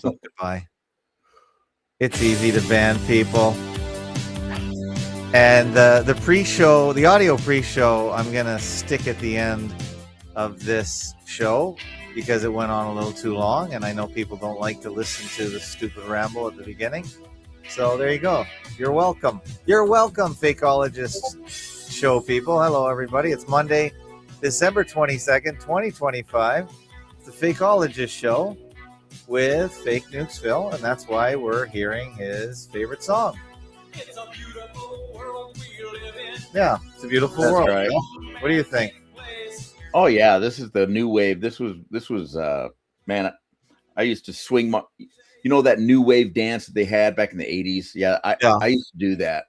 Goodbye. It's easy to ban people. And the pre-show, the audio pre-show, I'm going to stick at the end of this show because it went on a little too long, and I know people don't like to listen to the stupid ramble at the beginning. So there you go. You're welcome. You're welcome, Fakeologist show people. Hello, everybody. It's Monday, December 22nd, 2025. It's the Fakeologist show with FAKenukes Phil, and that's why we're hearing his favorite song. It's a beautiful world we live in. Yeah, it's a beautiful world. Right. What do you think? Oh yeah, this is the new wave. This was man, I used to swing my, that new wave dance that they had back in the 80s. Yeah, I used to do that.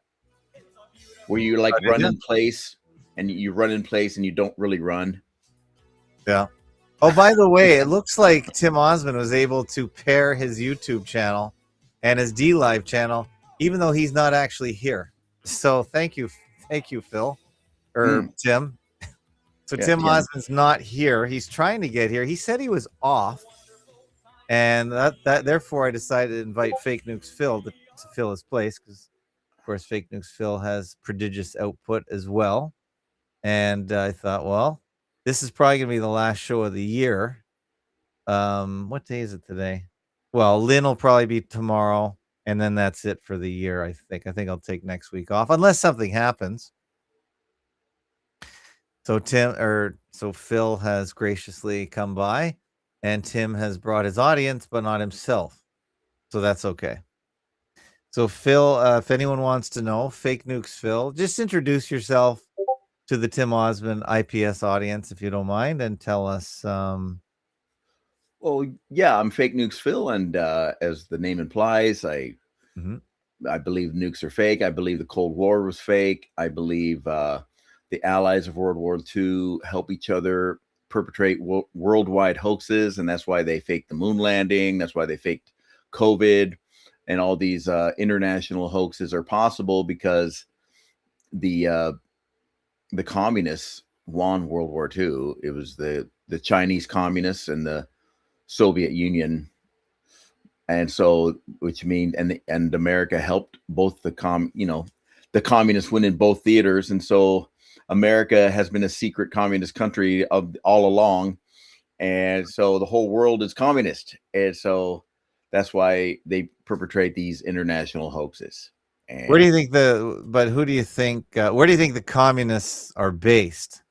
Where you like run in place and you run in place and you don't really run. Yeah. Oh, by the way, it looks like Tim Osmond was able to pair his YouTube channel and his DLive channel, even though he's not actually here. So thank you, Phil, or Tim. So yeah, Tim Osmond's not here. He's trying to get here. He said he was off, and that therefore I decided to invite FAKenukes Phil to fill his place because, of course, FAKenukes Phil has prodigious output as well. And I thought, well, this is probably gonna be the last show of the year. What day is it today? Well, Lynn will probably be tomorrow, and then that's it for the year. I think I'll take next week off unless something happens. So Phil has graciously come by, and Tim has brought his audience, but not himself. So that's okay. So Phil, if anyone wants to know, FAKenukes Phil, just introduce yourself to the Tim Osmond IPS audience, if you don't mind, and tell us. Well, yeah, I'm FAKenukes Phil, and as the name implies, I believe nukes are fake. I believe the Cold War was fake. I believe the allies of World War II help each other perpetrate worldwide hoaxes, and that's why they faked the moon landing. That's why they faked COVID, and all these international hoaxes are possible because the communists won World War II. It was the Chinese communists and the Soviet Union, and so which means and America helped both the communists win in both theaters, and so America has been a secret communist country all along, and so the whole world is communist, and so that's why they perpetrate these international hoaxes. And where do you think where do you think the communists are based?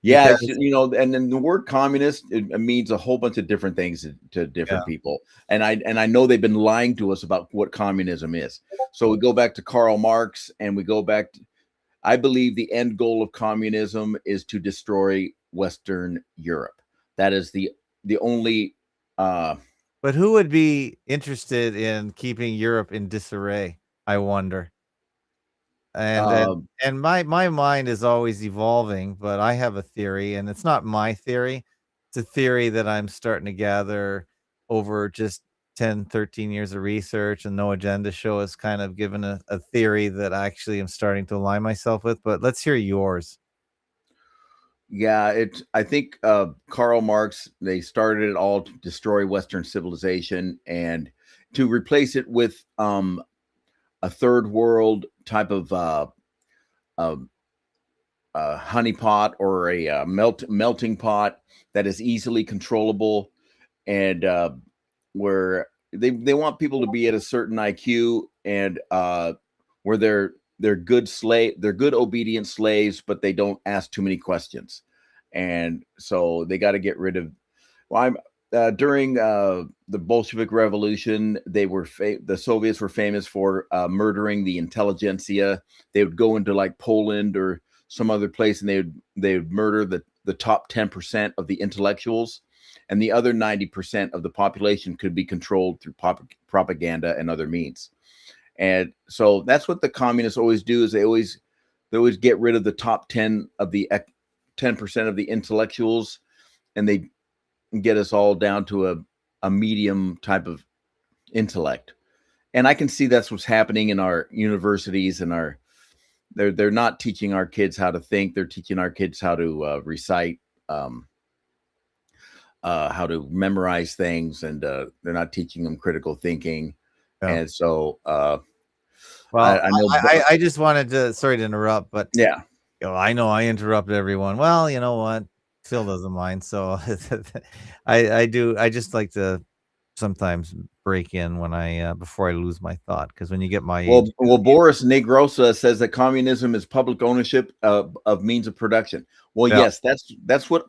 Yeah, and then the word communist, it means a whole bunch of different things to different people. And I know they've been lying to us about what communism is. So we go back to Karl Marx, and we go back to, I believe the end goal of communism is to destroy Western Europe. That is the only but who would be interested in keeping Europe in disarray, I wonder. And my mind is always evolving, but I have a theory, and it's not my theory. It's a theory that I'm starting to gather over just 10, 13 years of research, and No Agenda Show has kind of given a theory that I actually am starting to align myself with, but let's hear yours. Yeah, I think Karl Marx, they started it all to destroy Western civilization and to replace it with a third world type of honeypot or a melting pot that is easily controllable, and where they want people to be at a certain IQ, and where they're good obedient slaves, but they don't ask too many questions, and so they got to get rid of. Well, during the Bolshevik Revolution, the Soviets were famous for murdering the intelligentsia. They would go into like Poland or some other place, and they would murder the top 10% of the intellectuals, and the other 90% of the population could be controlled through propaganda and other means. And so that's what the communists always do: is they always get rid of the top 10% of the intellectuals, and they get us all down to a medium type of intellect. And I can see that's what's happening in our universities, and they're not teaching our kids how to think. They're teaching our kids how to recite how to memorize things, and they're not teaching them critical thinking. Yeah. And so Well, I know, I just wanted to, sorry to interrupt, but yeah. I know I interrupted everyone. Well, you know what? Phil doesn't mind, so I do. I just like to sometimes break in when I before I lose my thought, because when you get my age, Well, Boris Negrosa says that communism is public ownership of means of production. Well, yeah, yes, that's what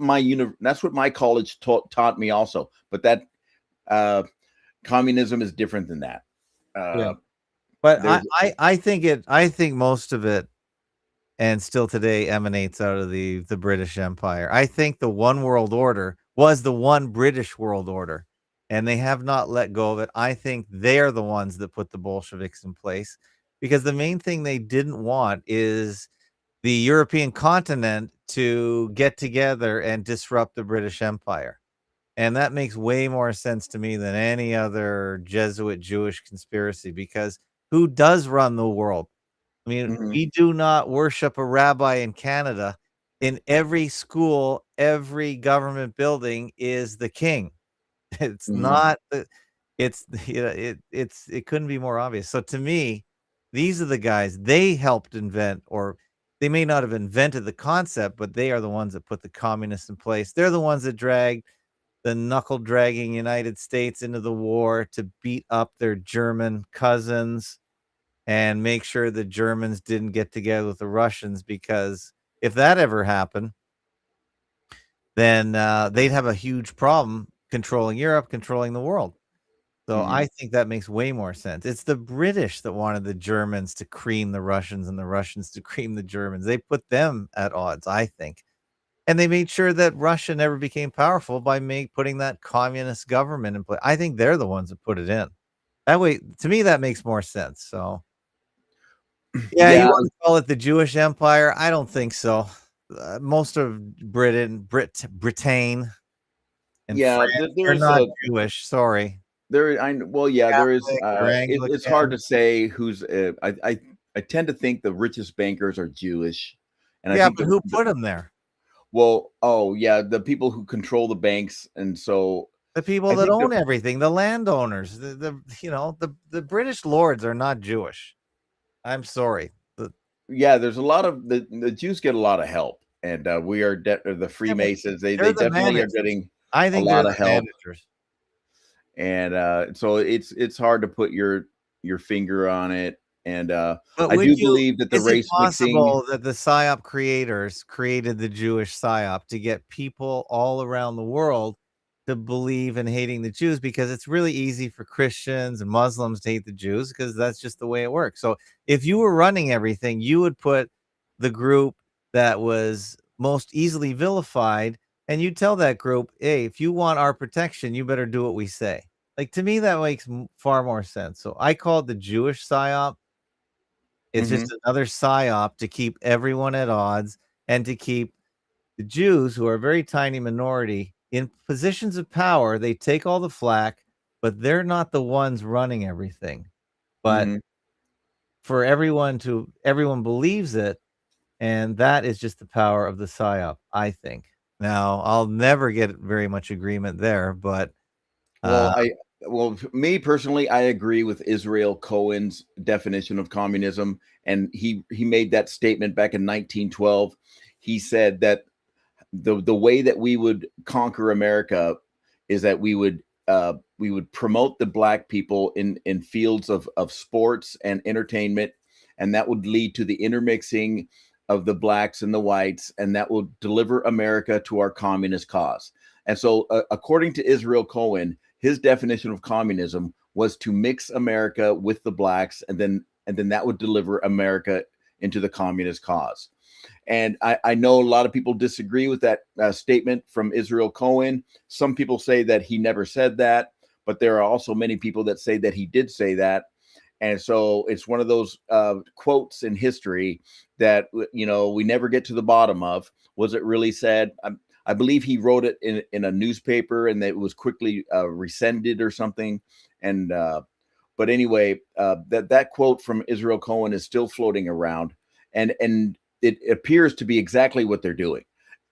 that's what my college taught me also. But that uh, communism is different than that. yeah. Uh, But there's I think most of it, and still today, emanates out of the British Empire. I think the one world order was the one British world order, and they have not let go of it. I think they're the ones that put the Bolsheviks in place, because the main thing they didn't want is the European continent to get together and disrupt the British Empire. And that makes way more sense to me than any other Jesuit Jewish conspiracy, because who does run the world? I mean, mhm, we do not worship a rabbi in Canada. In every school, every government building is the king. It's mhm, not the it's you know, it couldn't be more obvious. So to me, these are the guys, they helped invent, or they may not have invented the concept, but they are the ones that put the communists in place. They're the ones that dragged the knuckle dragging United States into the war to beat up their German cousins and make sure the Germans didn't get together with the Russians, because if that ever happened, then they'd have a huge problem controlling Europe, controlling the world. So mhm. I think that makes way more sense. It's the British that wanted the Germans to cream the Russians and the Russians to cream the Germans. They put them at odds, I think. And they made sure that Russia never became powerful by putting that communist government in place. I think they're the ones that put it in. That way, to me, that makes more sense. So, yeah, you Yeah, want to call it the Jewish Empire? I don't think so. Most of Britain, and yeah. France, they're There's not a Jewish. Sorry, there. Well, yeah, there is. Catholic or It's hard Anglican. to say who's. I tend to think the richest bankers are Jewish, and I Yeah, think but who put them there? well, oh yeah, the people who control the banks, and so The people I that think own everything, the landowners, the British lords are not Jewish. I'm sorry. yeah, there's a lot of the Jews get a lot of help, and we are the Yeah, but Freemasons. They they're the definitely are managers. getting I a think they're lot of the help, managers. and so it's hard to put your finger on it. And But I would do you believe that the is it race mixing. possible that the PSYOP creators created the Jewish PSYOP to get people all around the world to believe in hating the Jews? Because it's really easy for Christians and Muslims to hate the Jews, because that's just the way it works. So if you were running everything, you would put the group that was most easily vilified, and you tell that group, "Hey, if you want our protection, you better do what we say." Like, to me, that makes far more sense. So I call it the Jewish PSYOP. It's Hmm. just another psyop to keep everyone at odds, and to keep the Jews, who are a very tiny minority, in positions of power. They take all the flack, but they're not the ones running everything. But Hmm. for everyone believes it, and that is just the power of the psyop, I think. Now, I'll never get very much agreement there, but uh, Well, me personally, I agree with Israel Cohen's definition of communism, and he made that statement back in 1912. He said that the way that we would conquer America is that we would promote the black people in fields of sports and entertainment, and that would lead to the intermixing of the blacks and the whites, and that will deliver America to our communist cause. And so, according to Israel Cohen, his definition of communism was to mix America with the blacks, and then that would deliver America into the communist cause. And I know a lot of people disagree with that statement from Israel Cohen. Some people say that he never said that, but there are also many people that say that he did say that. And so it's one of those quotes in history that we never get to the bottom of. Was it really said? I believe he wrote it in a newspaper, and it was quickly rescinded or something. And but anyway, that quote from Israel Cohen is still floating around, and it appears to be exactly what they're doing.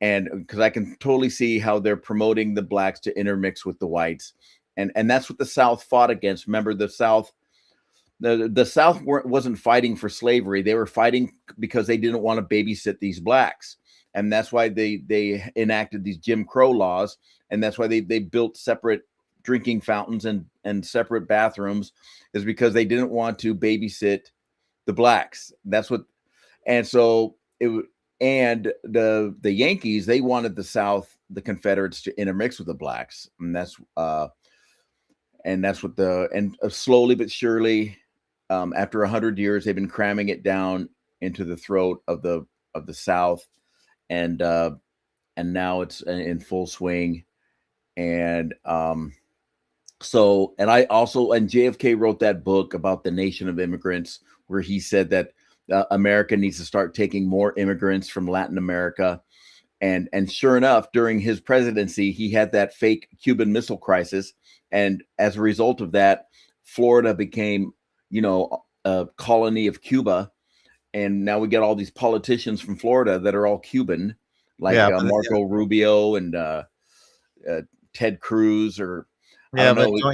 and because I can totally see how they're promoting the blacks to intermix with the whites, and that's what the South fought against. Remember, the South wasn't fighting for slavery; they were fighting because they didn't want to babysit these blacks, and that's why they enacted these Jim Crow laws, and that's why they built separate drinking fountains and separate bathrooms, is because they didn't want to babysit the blacks. That's what, and so and the Yankees, they wanted the South, the Confederates, to intermix with the blacks, and that's what slowly but surely, after 100 years, they've been cramming it down into the throat of the South, and now it's in full swing, and JFK wrote that book about the nation of immigrants, where he said that America needs to start taking more immigrants from Latin America. And sure enough, during his presidency, he had that fake Cuban Missile Crisis. And as a result of that, Florida became, a colony of Cuba. And now we get all these politicians from Florida that are all Cuban, like Marco Rubio and Ted Cruz. Don't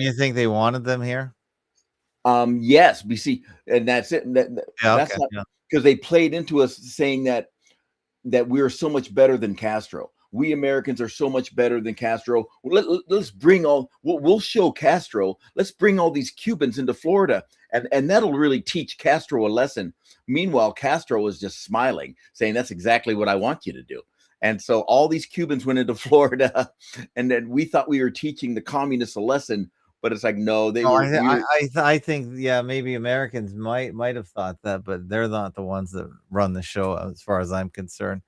you think they wanted them here? Yes, we see, and that's it. That's not because they played into us saying that we are so much better than Castro. We Americans are so much better than Castro. Let's bring we'll show Castro. Let's bring all these Cubans into Florida, and that'll really teach Castro a lesson. Meanwhile, Castro was just smiling, saying that's exactly what I want you to do. And so all these Cubans went into Florida, and then we thought we were teaching the communists a lesson. But it's like, no, I think, maybe Americans might have thought that, but they're not the ones that run the show, as far as I'm concerned.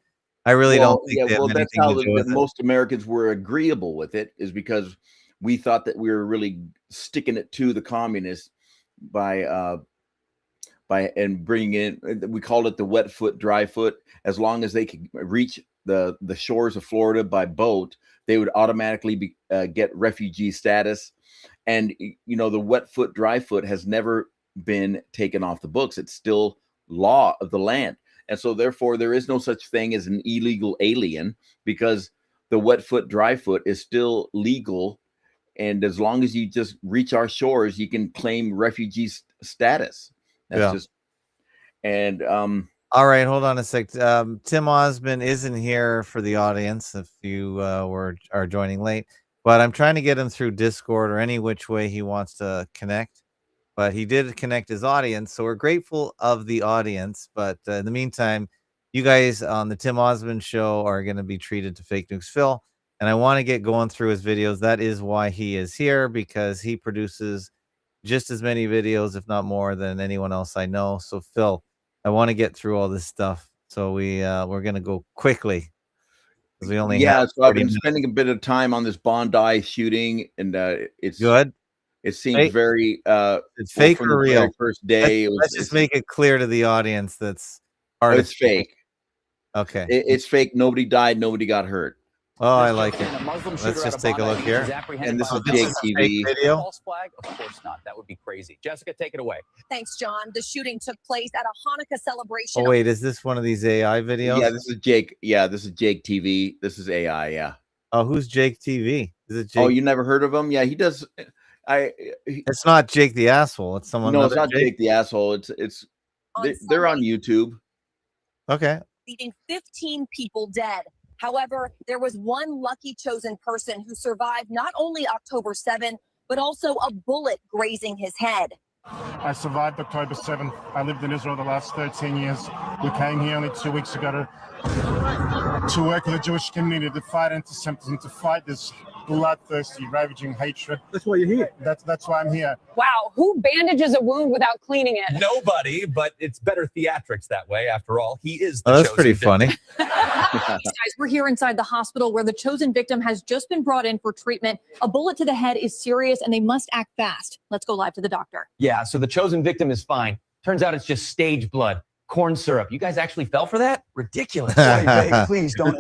I really don't think that's how most Americans were agreeable with it, is because we thought that we were really sticking it to the communists by bringing in, we called it the wet foot, dry foot. As long as they could reach the shores of Florida by boat, they would automatically get refugee status. And, the wet foot, dry foot has never been taken off the books. It's still law of the land. And so therefore, there is no such thing as an illegal alien, because the wet foot, dry foot is still legal. And as long as you just reach our shores, you can claim refugee status. That's just, and, all right, hold on a sec. Tim Osmond isn't here for the audience if you are joining late. But I'm trying to get him through Discord or any which way he wants to connect. But he did connect his audience, so we're grateful of the audience. But in the meantime, you guys on the Tim Osmond Show are going to be treated to Fake Nukes Phil. And I want to get going through his videos. That is why he is here, because he produces just as many videos, if not more, than anyone else I know. So, Phil, I want to get through all this stuff. So we're going to go quickly. We only have so I've been spending a bit of time on this Bondi shooting, and it's good. It seems very it's fake or real. Very first day, let's just make it clear to the audience that's it's fake. Okay, it's fake. Nobody died. Nobody got hurt. Oh, I like it. Let's just take a look here. And this is Jake TV. Video. False flag? Of course not. That would be crazy. Jessica, take it away. Thanks, John. The shooting took place at a Hanukkah celebration. Oh, wait, is this one of these AI videos? Yeah, this is Jake. Yeah, this is Jake TV. This is AI. Yeah. Oh, who's Jake TV? Is it Jake? Oh, you never heard of him? Yeah, he does. It's not Jake the asshole. It's someone. No, it's not Jake the asshole. They're on YouTube. Okay. Leaving 15 people dead. However, there was one lucky chosen person who survived not only October 7, but also a bullet grazing his head. I survived October 7th. I lived in Israel the last 13 years. We came here only 2 weeks ago to work with the Jewish community, to fight anti-Semitism, to fight this bloodthirsty, ravaging hatred. That's why you're here. That's why I'm here. Wow, who bandages a wound without cleaning it? Nobody, but it's better theatrics that way. After all, he is the that's pretty funny. Guys, we're here inside the hospital where the chosen victim has just been brought in for treatment. A bullet to the head is serious and they must act fast. Let's go live to the doctor. Yeah, so the chosen victim is fine. Turns out it's just stage blood, corn syrup. You guys actually fell for that? Ridiculous. Please don't.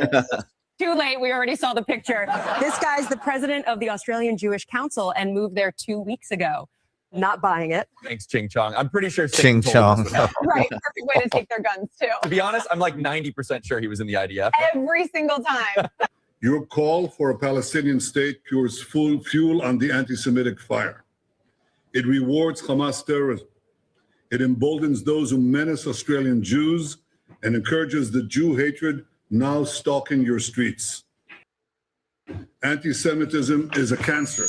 Too late. We already saw the picture. This guy's the president of the Australian Jewish Council and moved there 2 weeks ago. Not buying it. Thanks, Ching Chong. I'm pretty sure Ching Satan told Chong. us what happened. Right. Perfect way to take their guns, too. To be honest, I'm like 90% sure he was in the IDF. Every single time. Your call for a Palestinian state pours full fuel on the anti-Semitic fire. It rewards Hamas terrorism. It emboldens those who menace Australian Jews and encourages the Jew hatred now stalking your streets. Anti-Semitism is a cancer.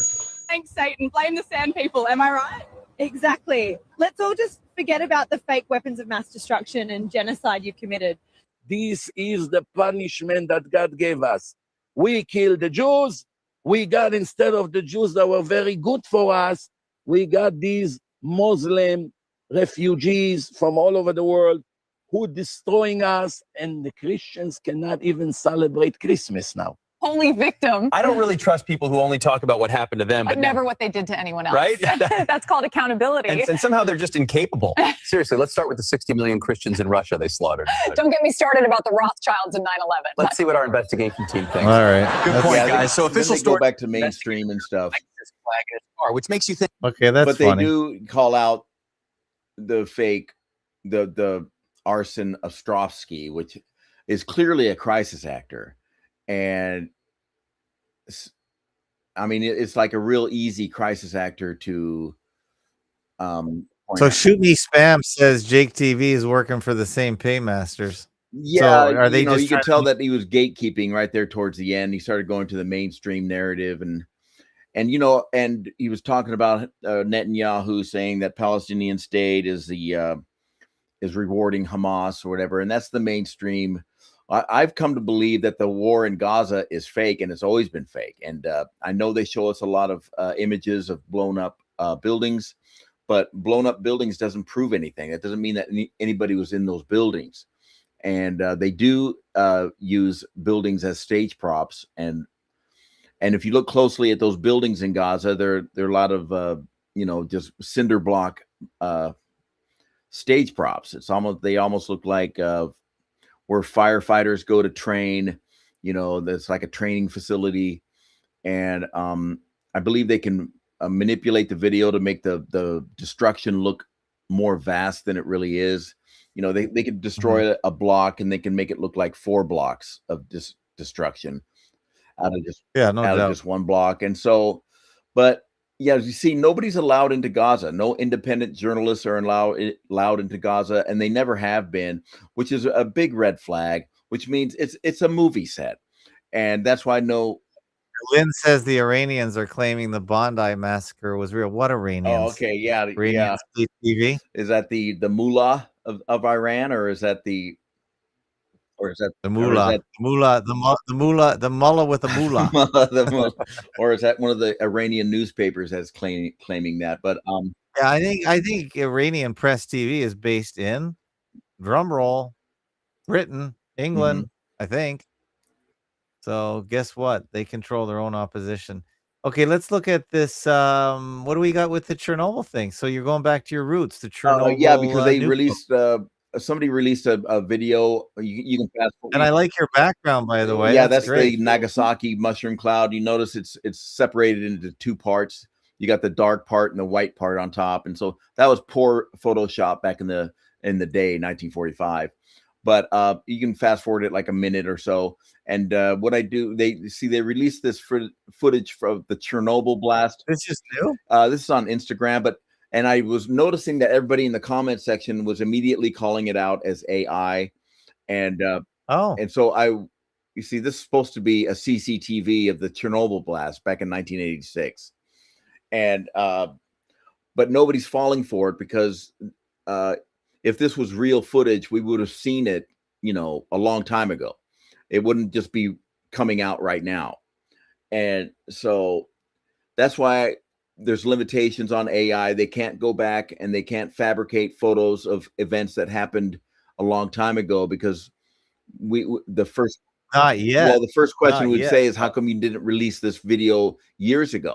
Thanks, Satan. Blame the sand people. Am I right? Exactly. Let's all just forget about the fake weapons of mass destruction and genocide you've committed. This is the punishment that God gave us. We killed the Jews. We got, instead of the Jews that were very good for us, we got these Muslim refugees from all over the world who are destroying us, and the Christians cannot even celebrate Christmas now. Holy victim. I don't really trust people who only talk about what happened to them, but Never what they did to anyone else. Right? That's called accountability. and somehow they're just incapable. Seriously, let's start with the 60 million Christians in Russia they slaughtered. Don't get me started about the Rothschilds and 9/11. Let's see what our investigation team thinks. All right. Good point, guys. So then official they go story back to mainstream and stuff. this flag in his car, which makes you think. Okay, that's But they funny. do call out the fake, the Arsen Ostrovsky, which is clearly a crisis actor. And I mean, it's like a real easy crisis actor to point So out. Shoot Me Spam says Jake TV is working for the same paymasters. Yeah, So are they just you could trying tell to- that he was gatekeeping right there towards the end. He started going to the mainstream narrative, and he was talking about Netanyahu saying that Palestinian state is rewarding Hamas or whatever, and that's the mainstream. I've come to believe that the war in Gaza is fake, and it's always been fake. And I know they show us a lot of images of blown up buildings, but blown up buildings doesn't prove anything. It doesn't mean that anybody was in those buildings. And they do use buildings as stage props. And if you look closely at those buildings in Gaza, there are a lot of just cinder block stage props. They almost look like where firefighters go to train. That's like a training facility. And I believe they can manipulate the video to make the destruction look more vast than it really is. They could destroy a block, and they can make it look like 4 blocks of destruction out of just one block. And so, but yeah, as you see, nobody's allowed into Gaza. No independent journalists are allowed into Gaza, and they never have been, which is a big red flag, which means it's a movie set. And that's why Lynn says the Iranians are claiming the Bondi massacre was real. What Iranians? Oh, okay, yeah, Iranians TV? Is that the mullah of Iran, or is that the mullah, the mullah with the mullah? Or is that one of the Iranian newspapers that's claiming that? But yeah, I think Iranian Press TV is based in, drum roll, Britain, England, I think. So guess what? They control their own opposition. Okay, let's look at this. What do we got with the Chernobyl thing? So you're going back to your roots, the Chernobyl. Yeah, because they released somebody released a video. You can fast forward. And I like your background, by the way. Yeah, that's great. The Nagasaki mushroom cloud. You notice it's separated into 2 parts. You got the dark part and the white part on top, and so that was poor Photoshop back in the day, 1945. But you can fast forward it like a minute or so. And what I do, they released this footage from the Chernobyl blast. This is new. This is on Instagram, and I was noticing that everybody in the comment section was immediately calling it out as AI. And and so you see, this is supposed to be a CCTV of the Chernobyl blast back in 1986. And but nobody's falling for it, because if this was real footage, we would have seen it, a long time ago. It wouldn't just be coming out right now. And so that's why there's limitations on AI. They can't go back and they can't fabricate photos of events that happened a long time ago, because the first question we'd say is, how come you didn't release this video years ago?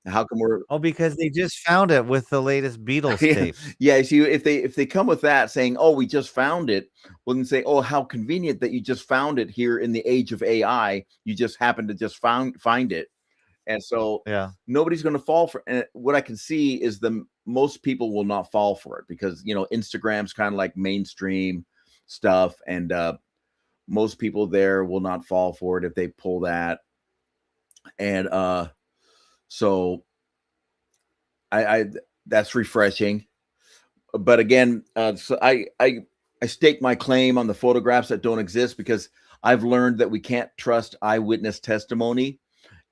How come we're because they just found it with the latest Beatles tape. Yeah, see, if they come with that saying, oh, we just found it, well, then say, oh, how convenient that you just found it here in the age of AI. You just happened to just find it. And so Yeah. nobody's going to fall for. And what I can see is most people will not fall for it because Instagram's kind of like mainstream stuff, and most people there will not fall for it if they pull that. And so I that's refreshing. But again, so I stake my claim on the photographs that don't exist because I've learned that we can't trust eyewitness testimony.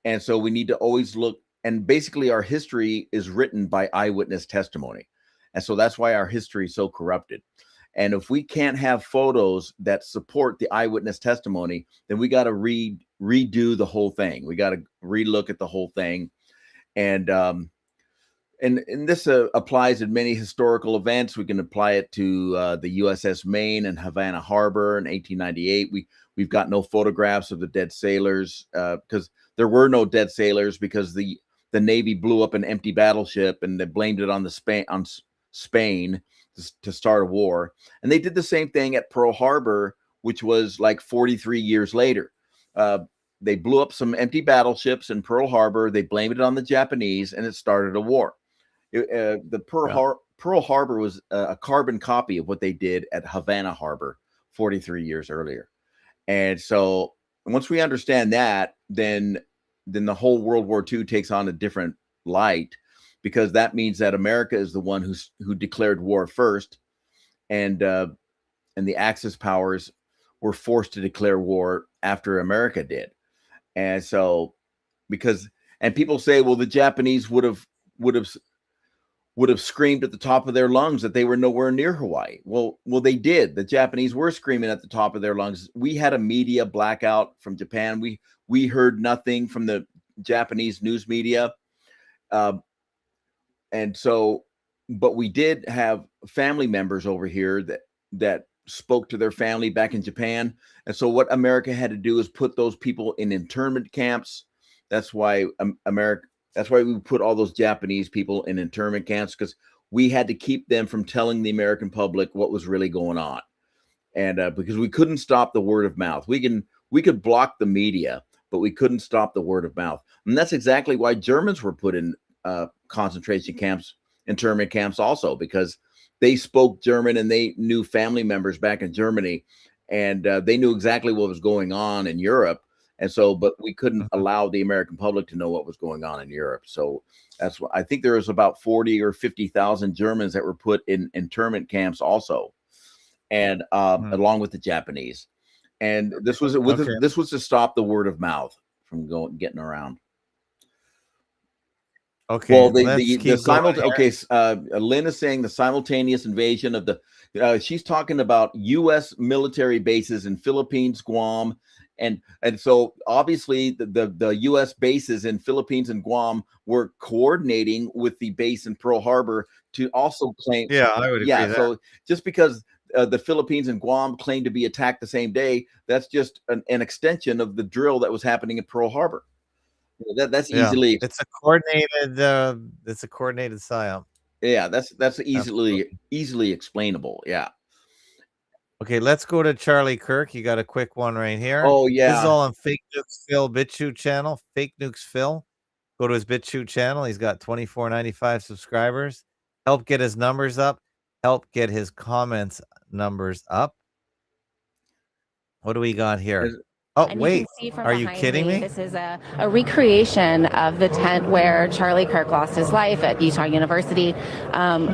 And so we need to always look, and basically our history is written by eyewitness testimony. And so that's why our history is so corrupted. And if we can't have photos that support the eyewitness testimony, then we got to redo the whole thing. We got to relook at the whole thing. And this applies in many historical events. We can apply it to the USS Maine and Havana Harbor in 1898. We've got no photographs of the dead sailors because there were no dead sailors because the Navy blew up an empty battleship and they blamed it on Spain to start a war. And they did the same thing at Pearl Harbor, which was like 43 years later. They blew up some empty battleships in Pearl Harbor. They blamed it on the Japanese, and it started a war. Pearl Harbor was a carbon copy of what they did at Havana Harbor 43 years earlier. And so once we understand that, then the whole World War II takes on a different light, because that means that America is the one who declared war first, and the Axis powers were forced to declare war after America did. And so and people say, well, the Japanese would have screamed at the top of their lungs that they were nowhere near Hawaii. Well, they did. The Japanese were screaming at the top of their lungs. We had a media blackout from Japan. We heard nothing from the Japanese news media. And so, but we did have family members over here that spoke to their family back in Japan. And so what America had to do is put those people in internment camps. That's why we put all those Japanese people in internment camps, because we had to keep them from telling the American public what was really going on. And because we couldn't stop the word of mouth. We could block the media, but we couldn't stop the word of mouth. And that's exactly why Germans were put in concentration camps, internment camps also, because they spoke German and they knew family members back in Germany, and they knew exactly what was going on in Europe. And so, but we couldn't allow the American public to know what was going on in Europe. So that's what I think there was about 40 or 50,000 Germans that were put in internment camps also, and along with the Japanese. And this was this was to stop the word of mouth from getting around. Okay. Well, Lynn is saying the simultaneous invasion of she's talking about U.S. military bases in Philippines, Guam, and so obviously the U.S. bases in Philippines and Guam were coordinating with the base in Pearl Harbor to also claim. Yeah, I would agree. Yeah, so just because the Philippines and Guam claimed to be attacked the same day, that's just an extension of the drill that was happening at Pearl Harbor. That's easily. It's a coordinated. It's a coordinated psyop. Yeah, that's easily explainable. Yeah. Okay, let's go to Charlie Kirk. You got a quick one right here. Oh yeah. This is all on Fake Nukes Phil BitChute channel. Fake Nukes Phil. Go to his BitChute channel. He's got 24.95 subscribers. Help get his numbers up. Help get his comments numbers up. What do we got here? Oh, wait, are you kidding me? This is a recreation of the tent where Charlie Kirk lost his life at Utah University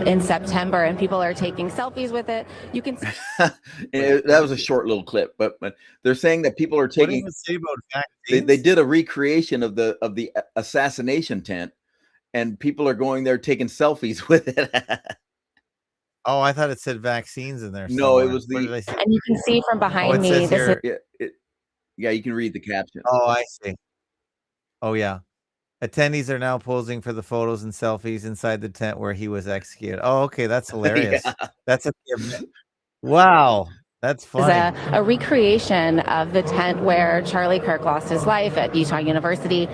in September, and people are taking selfies with it. You can see that was a short little clip, but they're saying that people are taking. What does it say about vaccines? They did a recreation of the assassination tent, and people are going there taking selfies with it. Oh, I thought it said vaccines in there. No, it was and you can see from behind me. Yeah, you can read the caption. Oh, I see. Oh, yeah. Attendees are now posing for the photos and selfies inside the tent where he was executed. Oh, okay. That's hilarious. Yeah. That's wow. That's funny. A recreation of the tent where Charlie Kirk lost his life at Utah University.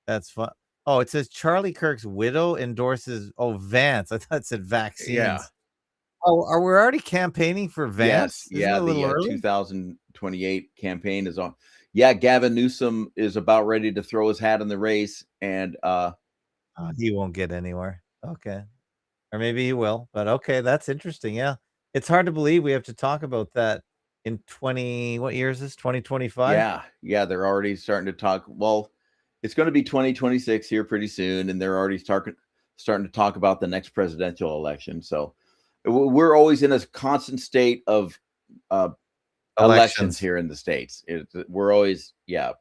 That's fun. Oh, it says Charlie Kirk's widow endorses. Oh, Vance. I thought it said vaccines. Yeah. Oh, are we already campaigning for Vance? Yes. Yeah, the 2028 campaign is on. yeah, Gavin Newsom is about ready to throw his hat in the race, and he won't get anywhere. Okay. Or maybe he will, but okay, that's interesting. Yeah. It's hard to believe we have to talk about that in what year is this? 2025? yeah, they're already starting to talk. Well, it's going to be 2026 here pretty soon, and they're already starting to talk about the next presidential election. So we're always in a constant state of elections here in the States. We're always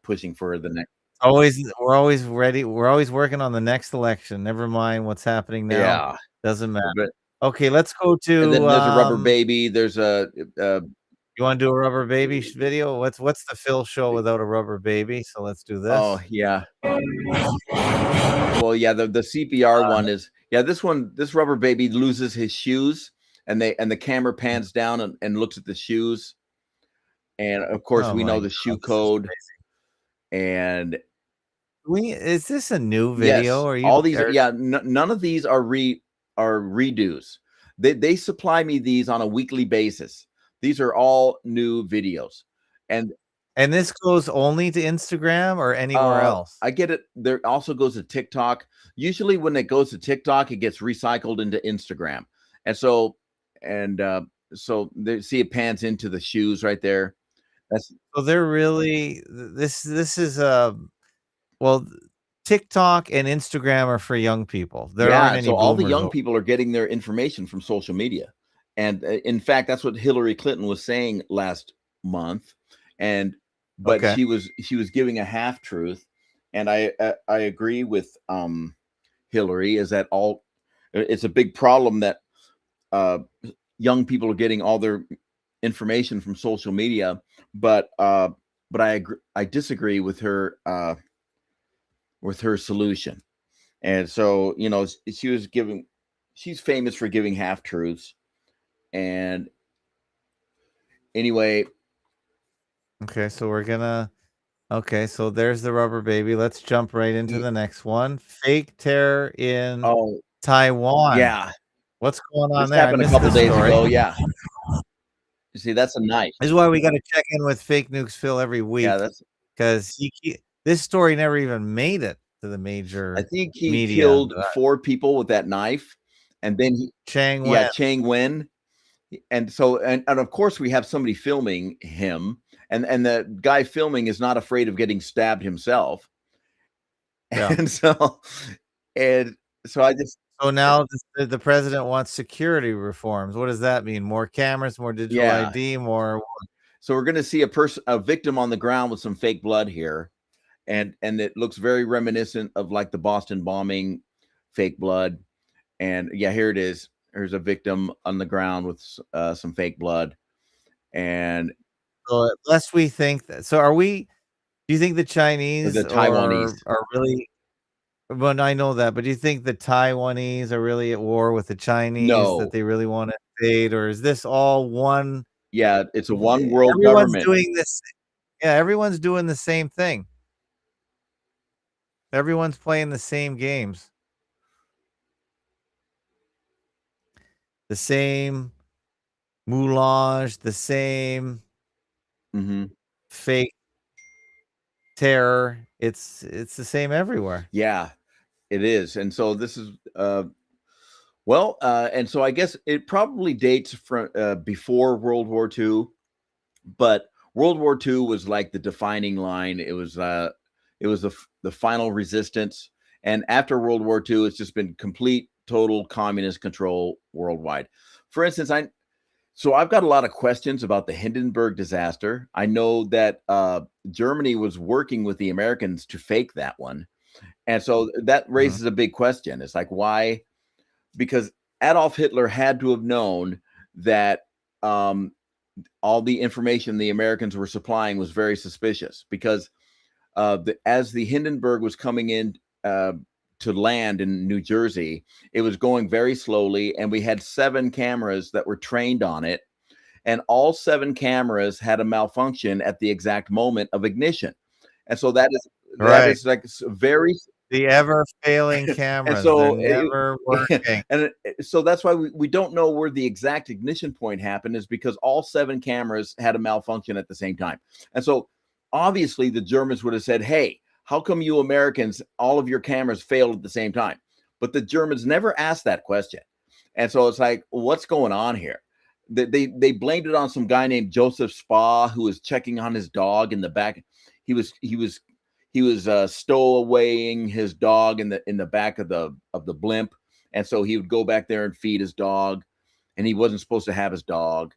pushing for the next. We're always ready. We're always working on the next election. Never mind what's happening now. Yeah, doesn't matter. but Okay, let's go to. and then there's a rubber baby. There's a. You want to do a rubber baby video? What's the Phil show without a rubber baby? So let's do this. Oh yeah. Well, yeah, the CPR one is this rubber baby loses his shoes, and the camera pans down and looks at the shoes, and of course we know the shoe code. And is this a new video? Yes, or all these none of these are redos. They supply me these on a weekly basis. These are all new videos, and this goes only to Instagram or anywhere else? I get it. There also goes to TikTok. Usually when it goes to TikTok, it gets recycled into Instagram. And so they see it pans into the shoes right there. So they're really this is well, TikTok and Instagram are for young people. There aren't any so all the boomers young people are getting their information from social media. And in fact, that's what Hillary Clinton was saying last month. But she was giving a half truth, and I agree with Hillary. Is that it's a big problem that young people are getting all their information from social media, but I agree. I disagree with her solution. And so she's famous for giving half truths. And anyway. Okay, so we're gonna. Okay, so there's the rubber baby. Let's jump right into the next one. Fake terror in Taiwan. Yeah. What's going on this there? happened a couple days ago. Yeah. You see, that's a knife. This is why we got to check in with Fake Nukes Phil every week. Yeah, because this story never even made it to the major. I think he media. killed 4 people with that knife, and then Chang Wen. Chang Wen. And so, and of course, we have somebody filming him, and the guy filming is not afraid of getting stabbed himself. Yeah. And so I just. So now the president wants security reforms. What does that mean? More cameras, more digital ID, more. So we're going to see a victim on the ground with some fake blood here, and it looks very reminiscent of like the Boston bombing, fake blood, and here it is. There's a victim on the ground with some fake blood, and so unless we think that. So are we? Do you think the Chinese, the Taiwanese, are really? Well, I know that, but do you think the Taiwanese are really at war with the Chinese? No. That they really want to invade, or is this all one? Yeah, it's a one world everyone's government. Doing this. Yeah, everyone's doing the same thing. Everyone's playing the same games. The same moulage, the same fake terror. It's the same everywhere. Yeah, it is. And so this is and so I guess it probably dates from before World War II, but World War II was like the defining line. It was the final resistance, and after World War II, it's just been complete, total communist control worldwide. For instance, I've got a lot of questions about the Hindenburg disaster. I know that Germany was working with the Americans to fake that one, and so that raises a big question. It's like, why? Because Adolf Hitler had to have known that all the information the Americans were supplying was very suspicious, because as the Hindenburg was coming in to land in New Jersey, it was going very slowly, and we had 7 cameras that were trained on it, and all 7 cameras had a malfunction at the exact moment of ignition. And so that is like very the ever failing cameras. So never working. And so that's why we don't know where the exact ignition point happened, is because all 7 cameras had a malfunction at the same time. And so obviously the Germans would have said, hey, how come you Americans, all of your cameras failed at the same time? But the Germans never asked that question. And so it's like, what's going on here? They blamed it on some guy named Joseph Spa, who was checking on his dog in the back. He was stowawaying his dog in the back of the blimp. And so he would go back there and feed his dog, and he wasn't supposed to have his dog.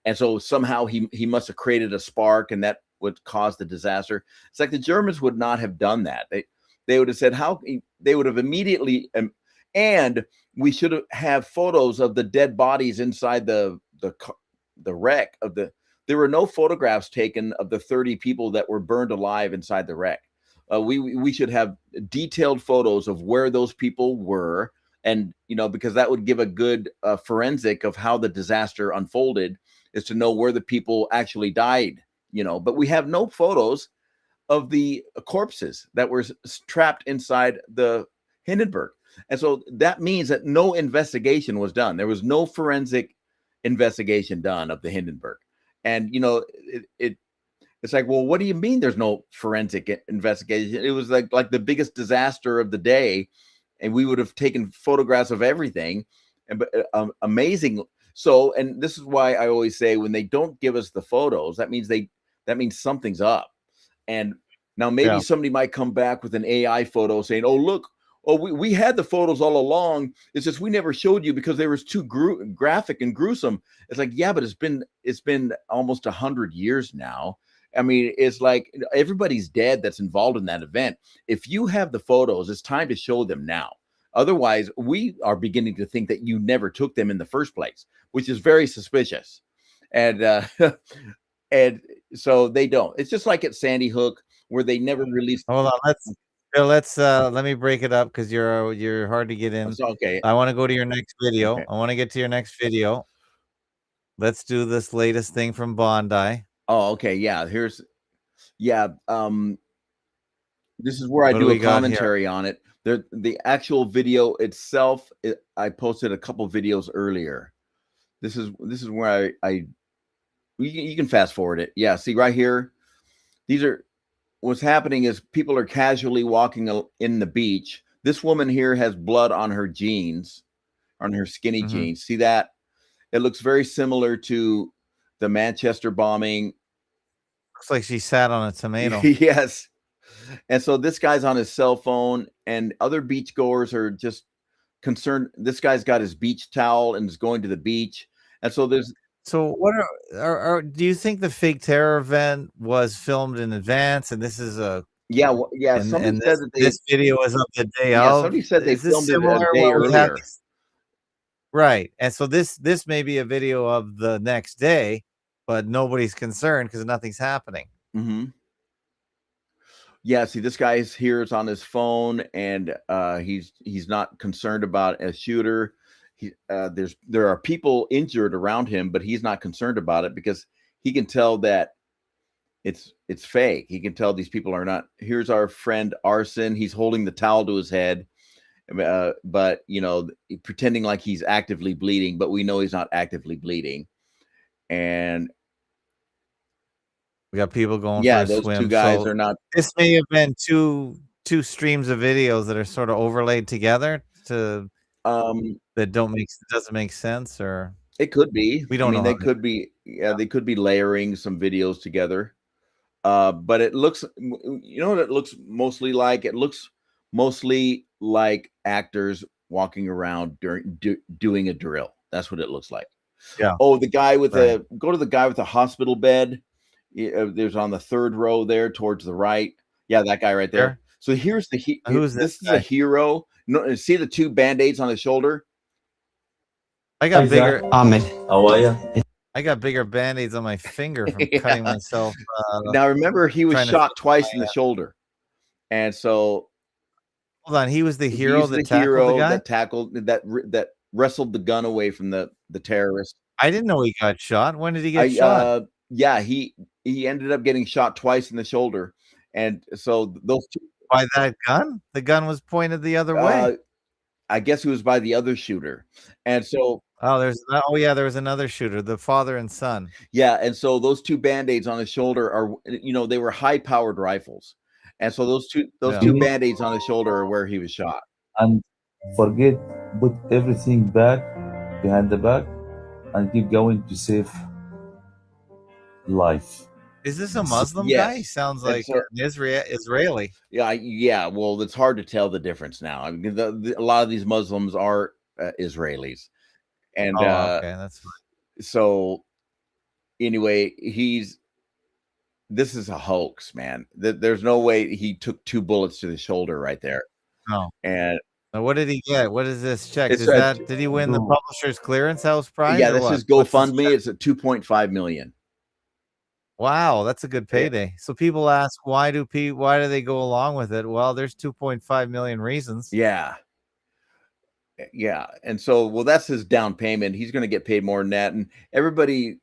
And so somehow he must have created a spark, and that would cause the disaster. It's like the Germans would not have done that. They would have said, they would have immediately, and we should have photos of the dead bodies inside the wreck of there were no photographs taken of the 30 people that were burned alive inside the wreck. We should have detailed photos of where those people were. And, because that would give a good forensic of how the disaster unfolded, is to know where the people actually died, but we have no photos of the corpses that were trapped inside the Hindenburg. And so that means that no investigation was done. There was no forensic investigation done of the Hindenburg. And, it's like, well, what do you mean there's no forensic investigation? It was like the biggest disaster of the day. And we would have taken photographs of everything. And amazing. So, and this is why I always say, when they don't give us the photos, that means something's up. And now maybe somebody might come back with an AI photo saying, oh, look, we had the photos all along. It's just we never showed you because they were too graphic and gruesome. It's like, yeah, but it's been almost 100 years now. I mean, it's like everybody's dead that's involved in that event. If you have the photos, it's time to show them now. Otherwise, we are beginning to think that you never took them in the first place, which is very suspicious. And and so they don't. It's just like at Sandy Hook, where they never released. Hold on, let's let me break it up, because you're hard to get in. It's okay. I want to go to your next video. Okay. I want to get to your next video. Let's do this latest thing from Bondi. Oh, okay. Yeah. This is where I do a commentary on it. The actual video itself, I posted a couple videos earlier. This is where you can fast forward it. Yeah. See right here. What's happening is people are casually walking in the beach. This woman here has blood on her jeans, on her skinny jeans. See that? It looks very similar to the Manchester bombing. Looks like she sat on a tomato. Yes. And so this guy's on his cell phone, and other beachgoers are just concerned. This guy's got his beach towel and is going to the beach. And so So what do you think the fake terror event was filmed in advance, and this is a somebody said that this video is of the day of? Somebody said they filmed it a day earlier. Right. And so this may be a video of the next day, but nobody's concerned because nothing's happening. Yeah, see, this guy is on his phone, and he's not concerned about a shooter. There are people injured around him, but he's not concerned about it because he can tell that it's fake. He can tell these people are not. Here's our friend Arson. He's holding the towel to his head, but pretending like he's actively bleeding, but we know he's not actively bleeding. And we got people going for a those swim. Two guys are not. This may have been two streams of videos that are sort of overlaid together to that doesn't make sense, or it could be. We don't know. They could be. Yeah, they could be layering some videos together. But it looks. What it looks mostly like? It looks mostly like actors walking around doing a drill. That's what it looks like. Yeah. Oh, the guy with go to the guy with the hospital bed. There's on the third row there towards the right. Yeah, that guy right there. So here's who's this is a hero. No, see the two band-aids on his shoulder? I got bigger. Ahmed, how are you? I got bigger band-aids on my finger from cutting myself. Now remember, he was shot twice in the shoulder, and so hold on. He was the hero that tackled the guy? that wrestled the gun away from the terrorist. I didn't know he got shot. When did he get shot? Yeah, he ended up getting shot twice in the shoulder, and so those two. By that gun? The gun was pointed the other way. I guess he was by the other shooter. And so there was another shooter, the father and son. yeah, and so those two band-aids on his shoulder are, they were high-powered rifles. And so those two band-aids on his shoulder are where he was shot. And put everything back behind the back and keep going to save life. Is this a Muslim Yes. guy? He sounds like an Israeli. Yeah. Well, it's hard to tell the difference now. I mean, a lot of these Muslims are Israelis, and okay, that's fine. So anyway, this is a hoax, man. There's no way he took 2 bullets to the shoulder right there. No. And now, what did he get? What is this check? It's Did he win the Publishers Clearance House prize? yeah, or this what? is GoFundMe. It's at 2.5 million. Wow, that's a good payday. So people ask, why do they go along with it? Well, there's 2.5 million reasons. Yeah. And so, that's his down payment. He's going to get paid more than that. And everybody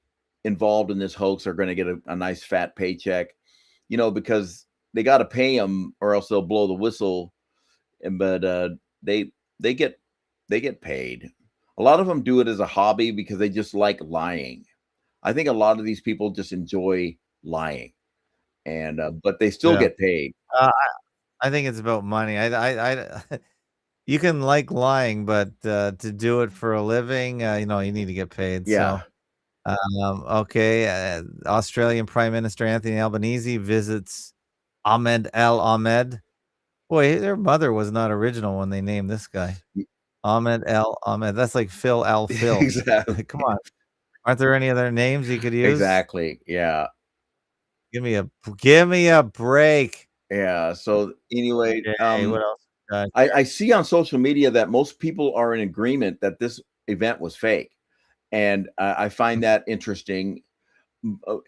involved in this hoax are going to get a nice fat paycheck, because they got to pay him or else they'll blow the whistle. But they get paid. A lot of them do it as a hobby because they just like lying. I think a lot of these people just enjoy lying, and but they still get paid. I think it's about money. You can like lying, but to do it for a living, you need to get paid. Yeah. So, okay. Australian Prime Minister Anthony Albanese visits Ahmed El Ahmed. Boy, their mother was not original when they named this guy. Ahmed El Ahmed. That's like Phil Al Phil. Exactly. Come on. Aren't there any other names you could use? Exactly. Yeah. Give me a break. Yeah. So anyway, what else? I see on social media that most people are in agreement that this event was fake, and I find that interesting. But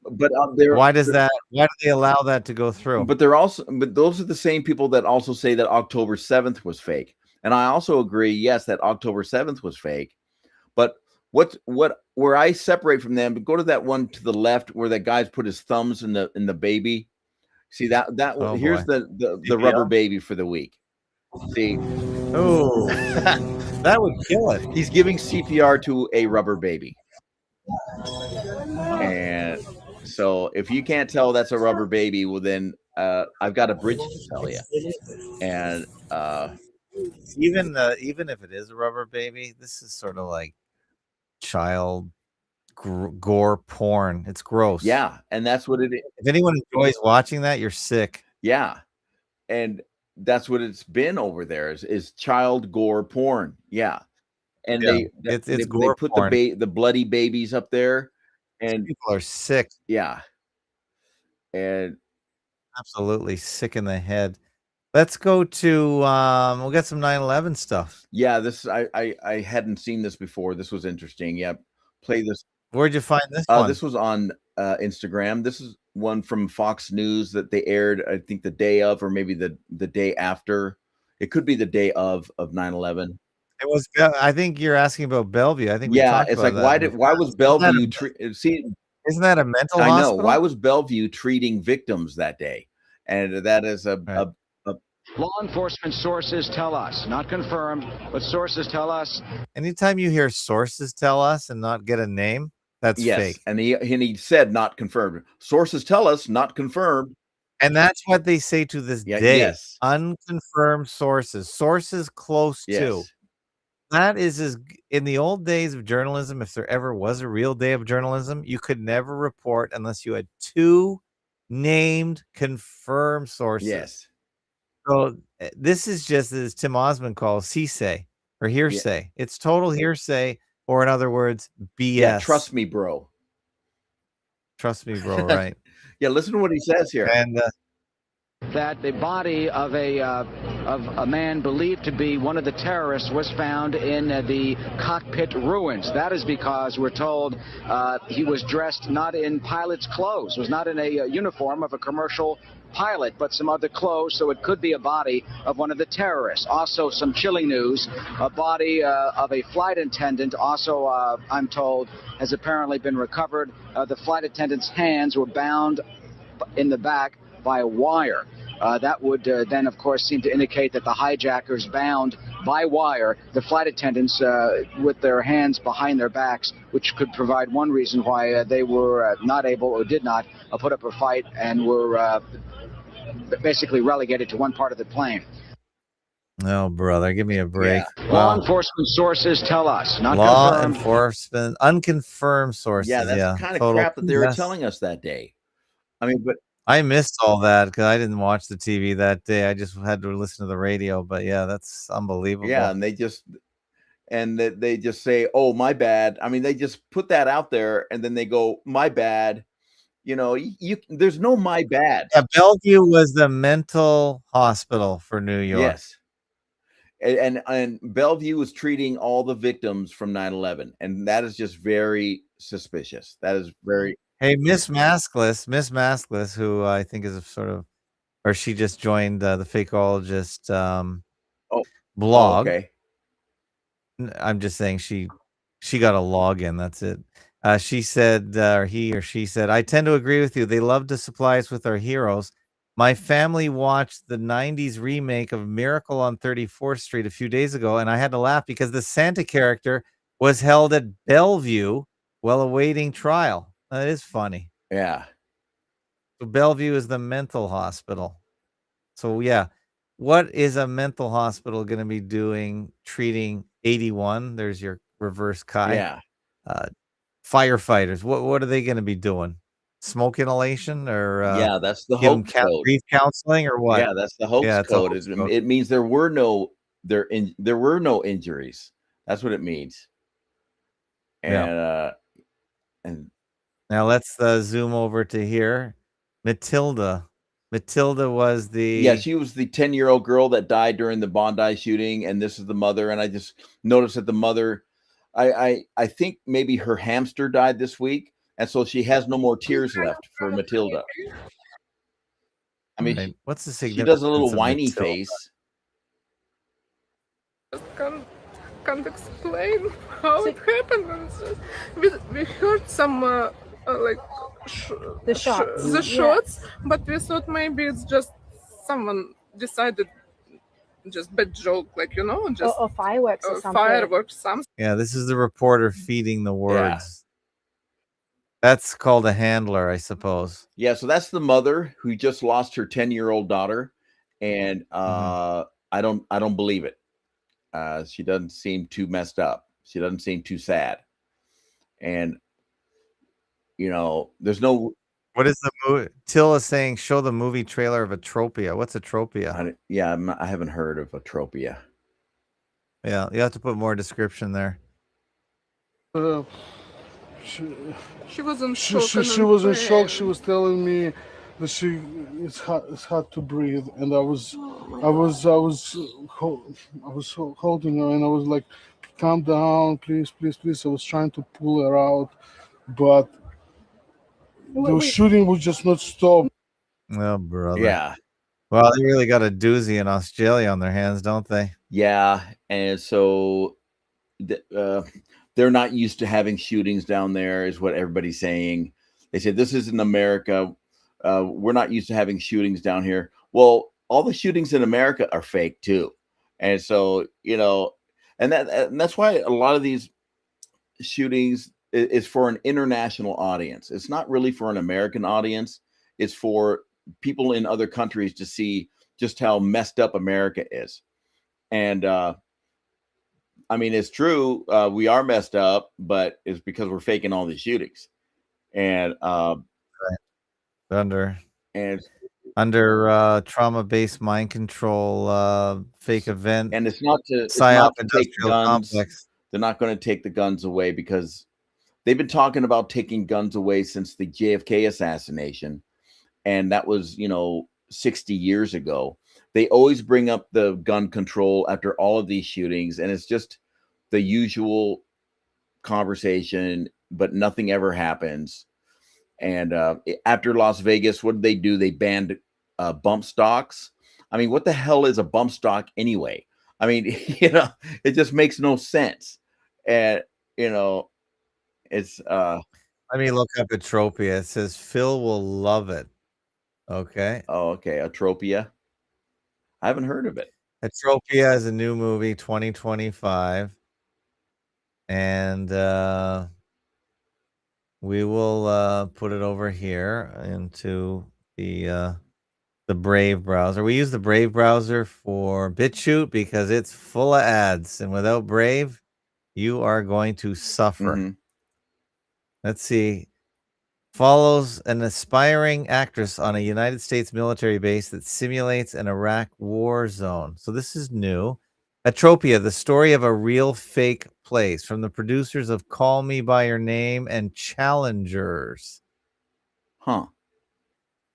why do they allow that to go through? But those are the same people that also say that October 7th was fake, and I also agree. Yes, that October 7th was fake, but where I separate from them, go to that one to the left where that guy's put his thumbs in the baby. See that here's the rubber baby for the week. See, oh, that would kill it. He's giving CPR to a rubber baby, and so if you can't tell that's a rubber baby, well then I've got a bridge to tell you. And even if it is a rubber baby, this is sort of like child gore porn. It's gross. Yeah, and that's what it is. If anyone enjoys watching that, you're sick. Yeah, and that's what it's been over there is child gore porn. Yeah, and they put porn. the bloody babies up there, and people are sick. Yeah, and absolutely sick in the head. Let's go to we'll get some 9/11 stuff. Yeah, this I hadn't seen this before. This was interesting. Yeah, play this. Where'd you find this one? This was on Instagram. This is one from Fox News that they aired, I think, the day of, or maybe the day after. It could be the day of 9/11. It was. I think you're asking about Bellevue. I think. It's like why was Bellevue? See, isn't that a mental? I know. Hospital? Why was Bellevue treating victims that day? And that is Law enforcement sources tell us, not confirmed, but sources tell us. Anytime you hear sources tell us and not get a name, that's fake. And he said not confirmed. Sources tell us, not confirmed. And that's what they say to this day. Yes. Unconfirmed sources. Sources close to. That is in the old days of journalism, if there ever was a real day of journalism, you could never report unless you had 2 named confirmed sources. Yes. So this is just, as Tim Osmond calls, hearsay or hearsay. Yeah. It's total hearsay, or in other words, BS. Yeah, trust me, bro. Trust me, bro. Right. Yeah, listen to what he says here. And that the body of a man believed to be one of the terrorists was found in the cockpit ruins. That is because we're told he was dressed not in pilot's clothes, was not in a uniform of a commercial pilot, but some other clothes, so it could be a body of one of the terrorists. Also, some chilling news, a body of a flight attendant also, I'm told, has apparently been recovered. The flight attendant's hands were bound in the back by a wire. That would then, of course, seem to indicate that the hijackers bound by wire the flight attendants with their hands behind their backs, which could provide one reason why they were not able or did not put up a fight and were basically relegated to one part of the plane. Oh, brother, give me a break. Yeah. Law enforcement sources tell us, not Law confirmed. enforcement, unconfirmed sources. Yeah, that's the kind of total crap that they were BS. telling us that day. I mean, but I missed all that because I didn't watch the TV that day. I just had to listen to the radio. But yeah, that's unbelievable. yeah, and they just say, "Oh, my bad." I mean, they just put that out there, and then they go, "My bad." You know, there's no "my bad." Yeah, Bellevue was the mental hospital for New York. Yes. And Bellevue was treating all the victims from 9/11, and that is just very suspicious. That is very. Hey, Miss Maskless, who I think is a sort of, or she just joined the Fakeologist blog. Okay. I'm just saying she got a login. That's it. She said, or he or she said, I tend to agree with you. They love to supply us with our heroes. My family watched the 90s remake of Miracle on 34th Street a few days ago, and I had to laugh because the Santa character was held at Bellevue while awaiting trial. That is funny. Yeah. So Bellevue is the mental hospital. So yeah, what is a mental hospital going to be doing treating 81? There's your reverse Kai. Yeah. Firefighters. What are they going to be doing? Smoke inhalation or yeah, that's the give them hoax code. brief counseling or what? Yeah, that's the hoax it's a code. hoax code. It means there were no injuries. That's what it means. And and now let's zoom over to here. Matilda was the she was the 10-year-old girl that died during the Bondi shooting, and this is the mother. And I just noticed that the mother, I think maybe her hamster died this week, and so she has no more tears left for Matilda. I mean, what's the she significance? does a little of whiny Matilda? face. Can't explain how it happened. And it's just, we heard some like The shots. the shots, but we thought maybe it's just someone decided just bad joke, like just or fireworks or something. Fireworks, something. Yeah, this is the reporter feeding the words. That's called a handler, I suppose. Yeah, so that's the mother who just lost her 10-year-old daughter, and I don't believe it. She doesn't seem too messed up. She doesn't seem too sad, and there's no. What is the movie? Till is saying, show the movie trailer of Atropia. What's Atropia? I haven't heard of Atropia. Yeah, you have to put more description there. She was in shock. She was in shock. She was telling me that it's hard to breathe, and I was holding her, and I was like, "Calm down, please, please, please." I was trying to pull her out, but the shooting would just not stop. Oh, brother. Yeah. Well, they really got a doozy in Australia on their hands, don't they? Yeah, and so they're not used to having shootings down there, is what everybody's saying. They said, this isn't America. We're not used to having shootings down here. Well, all the shootings in America are fake too. And so, and that's why a lot of these shootings is for an international audience. It's not really for an American audience. It's for people in other countries to see just how messed up America is. And I mean, it's true. We are messed up, but it's because we're faking all these shootings. And under trauma-based mind control, fake event, and it's not to take guns. Complex. They're not going to take the guns away because they've been talking about taking guns away since the JFK assassination, and that was 60 years ago. They always bring up the gun control after all of these shootings, and it's just the usual conversation, but nothing ever happens. And after Las Vegas, what did they do? They banned bump stocks. I mean, what the hell is a bump stock anyway? I mean, it just makes no sense. And, it's... Let me look up Atropia. It says Phil will love it. Okay. Oh, okay. Atropia. I haven't heard of it. Atropia is a new movie, 2025. And we will put it over here into the Brave browser. We use the Brave browser for BitChute because it's full of ads, and without Brave, you are going to suffer. Let's see. Follows an aspiring actress on a United States military base that simulates an Iraq war zone. So this is new. Atropia, the story of a real fake place, from the producers of Call Me by Your Name and Challengers. Huh.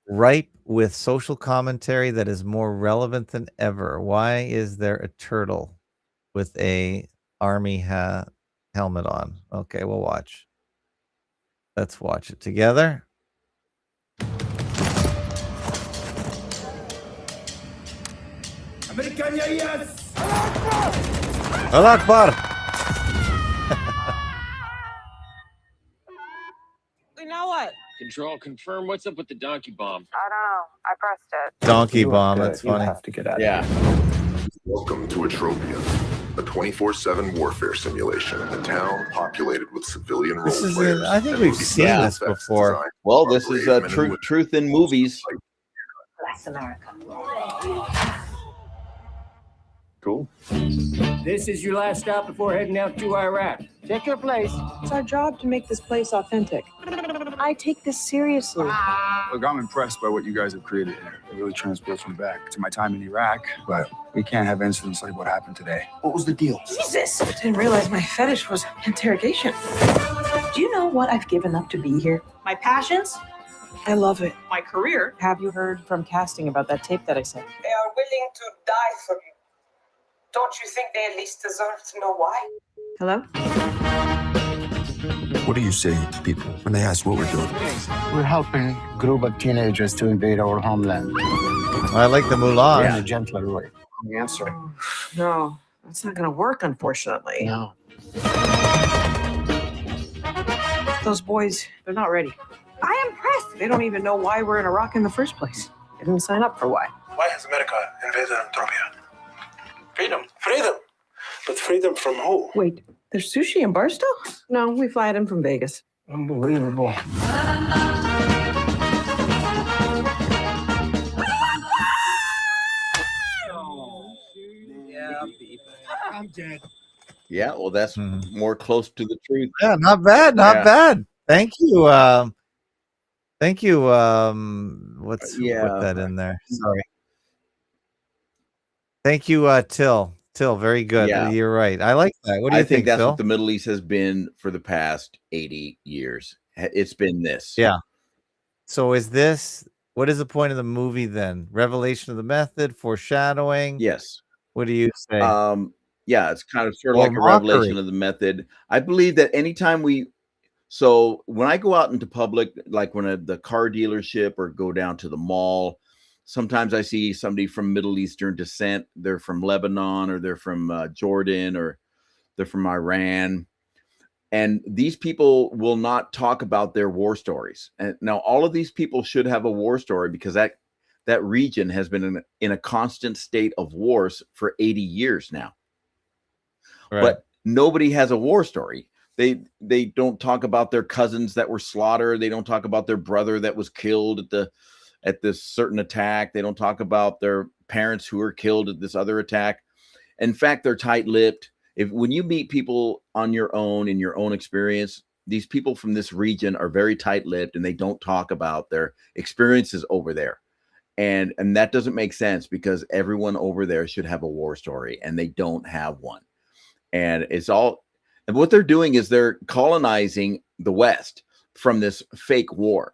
Ripe with social commentary that is more relevant than ever. Why is there a turtle with a army helmet on? Okay, we'll watch. Let's watch it together. Allah Akbar. Now what? Control, confirm what's up with the donkey bomb. I don't know. I pressed it. Donkey bomb, that's funny. have to get out Yeah. Welcome to Atropia, a 24/7 warfare simulation in a town populated with civilian role This is players. I think we've seen this before. Well, this is truth in movies. Bless America. Cool. This is your last stop before heading out to Iraq. Take your place. It's our job to make this place authentic. I take this seriously. Look, I'm impressed by what you guys have created here. It really transports me back to my time in Iraq, but we can't have incidents like what happened today. What was the deal? Jesus! I didn't realize my fetish was interrogation. Do you know what I've given up to be here? My passions? I love it. My career? Have you heard from casting about that tape that I sent? They are willing to die for you. Don't you think they at least deserve to know why? Hello? What do you say to people when they ask what we're doing? We're helping a group of teenagers to invade our homeland. I like the Mulan. In a gentler way. The answer. No, that's not going to work, unfortunately. No. Those boys, they're not ready. I am pressed. They don't even know why we're in Iraq in the first place. They didn't sign up for why. Why has America invaded Atropia? Freedom. Freedom. But freedom from who? Wait, there's sushi in Barstow? No, we fly it in from Vegas. Unbelievable. I'm dead. Yeah, well, that's more close to the truth. Yeah, not bad, not bad. Thank you. Thank you. What's put that in there? Sorry. Thank you, Till. Till, very good. Yeah. You're right. I like that. What do you I think that's Phil? what the Middle East has been for the past 80 years. It's been this. Yeah. So is this, what is the point of the movie then? Revelation of the method, foreshadowing? Yes. What do you say? Yeah, it's kind of sort of Well, like a mockery. revelation of the method. I believe that anytime so when I go out into public, like when at the car dealership or go down to the mall, sometimes I see somebody from Middle Eastern descent. They're from Lebanon, or they're from Jordan, or they're from Iran. And these people will not talk about their war stories. And now all of these people should have a war story, because that region has been in a constant state of wars for 80 years now. Right. But nobody has a war story. They don't talk about their cousins that were slaughtered. They don't talk about their brother that was killed at this certain attack. They don't talk about their parents who were killed at this other attack. In fact, they're tight-lipped. When you meet people on your own, in your own experience, these people from this region are very tight-lipped, and they don't talk about their experiences over there. And that doesn't make sense, because everyone over there should have a war story, and they don't have one. And and what they're doing is they're colonizing the West from this fake war.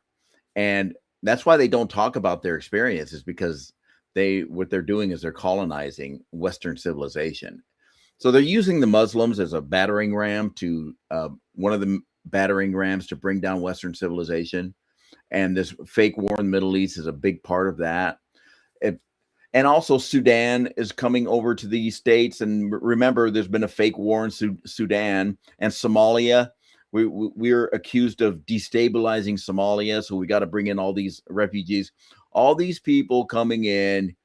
And that's why they don't talk about their experiences, because what they're doing is they're colonizing Western civilization. So they're using the Muslims as a battering ram to one of the battering rams to bring down Western civilization. And this fake war in the Middle East is a big part of that. And also Sudan is coming over to the States. And remember, there's been a fake war in Sudan and Somalia. We're accused of destabilizing Somalia. So we got to bring in all these refugees, all these people coming in,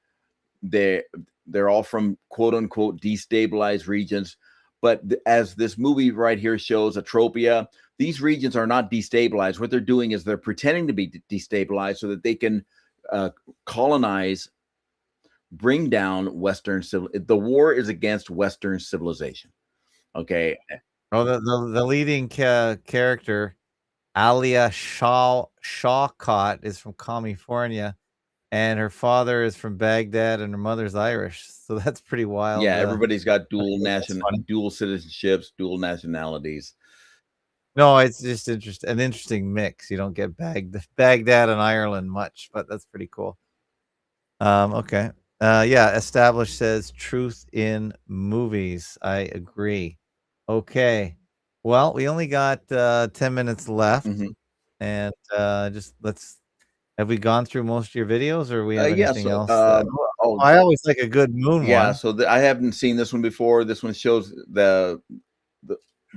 they're all from quote unquote destabilized regions. But as this movie right here shows, Atropia, these regions are not destabilized. What they're doing is they're pretending to be destabilized so that they can colonize, bring down Western civilization. The war is against Western civilization. Okay. Oh, the leading character, Alia Shawcott, is from California, and her father is from Baghdad, and her mother's Irish. So that's pretty wild. Yeah, everybody's got dual citizenships, dual nationalities. No, it's just an interesting mix. You don't get Baghdad and Ireland much, but that's pretty cool. Okay. Yeah, Established says truth in movies. I agree. Okay. Well, we only got 10 minutes left. And have we gone through most of your videos, or we have anything else? I always like a good moon Yeah, one. so I haven't seen this one before. This one shows the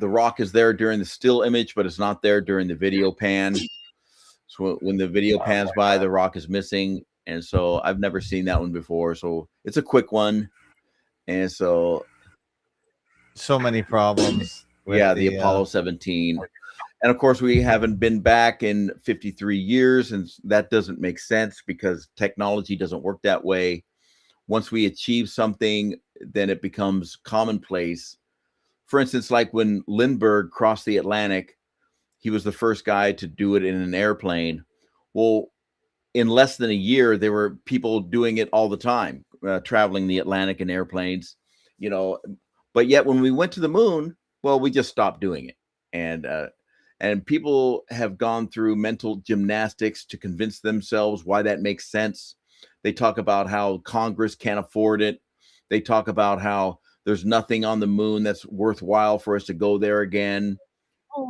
rock is there during the still image, but it's not there during the video pan. So when the video pans by, the rock is missing. And so I've never seen that one before. So it's a quick one. And so many problems. Yeah, the Apollo 17. And of course, we haven't been back in 53 years, and that doesn't make sense because technology doesn't work that way. Once we achieve something, then it becomes commonplace. For instance, like when Lindbergh crossed the Atlantic, he was the first guy to do it in an airplane. Well, in less than a year, there were people doing it all the time, traveling the Atlantic in airplanes, but yet when we went to the moon, well, we just stopped doing it. And people have gone through mental gymnastics to convince themselves why that makes sense. They talk about how Congress can't afford it. They talk about how there's nothing on the moon that's worthwhile for us to go there again. Oh,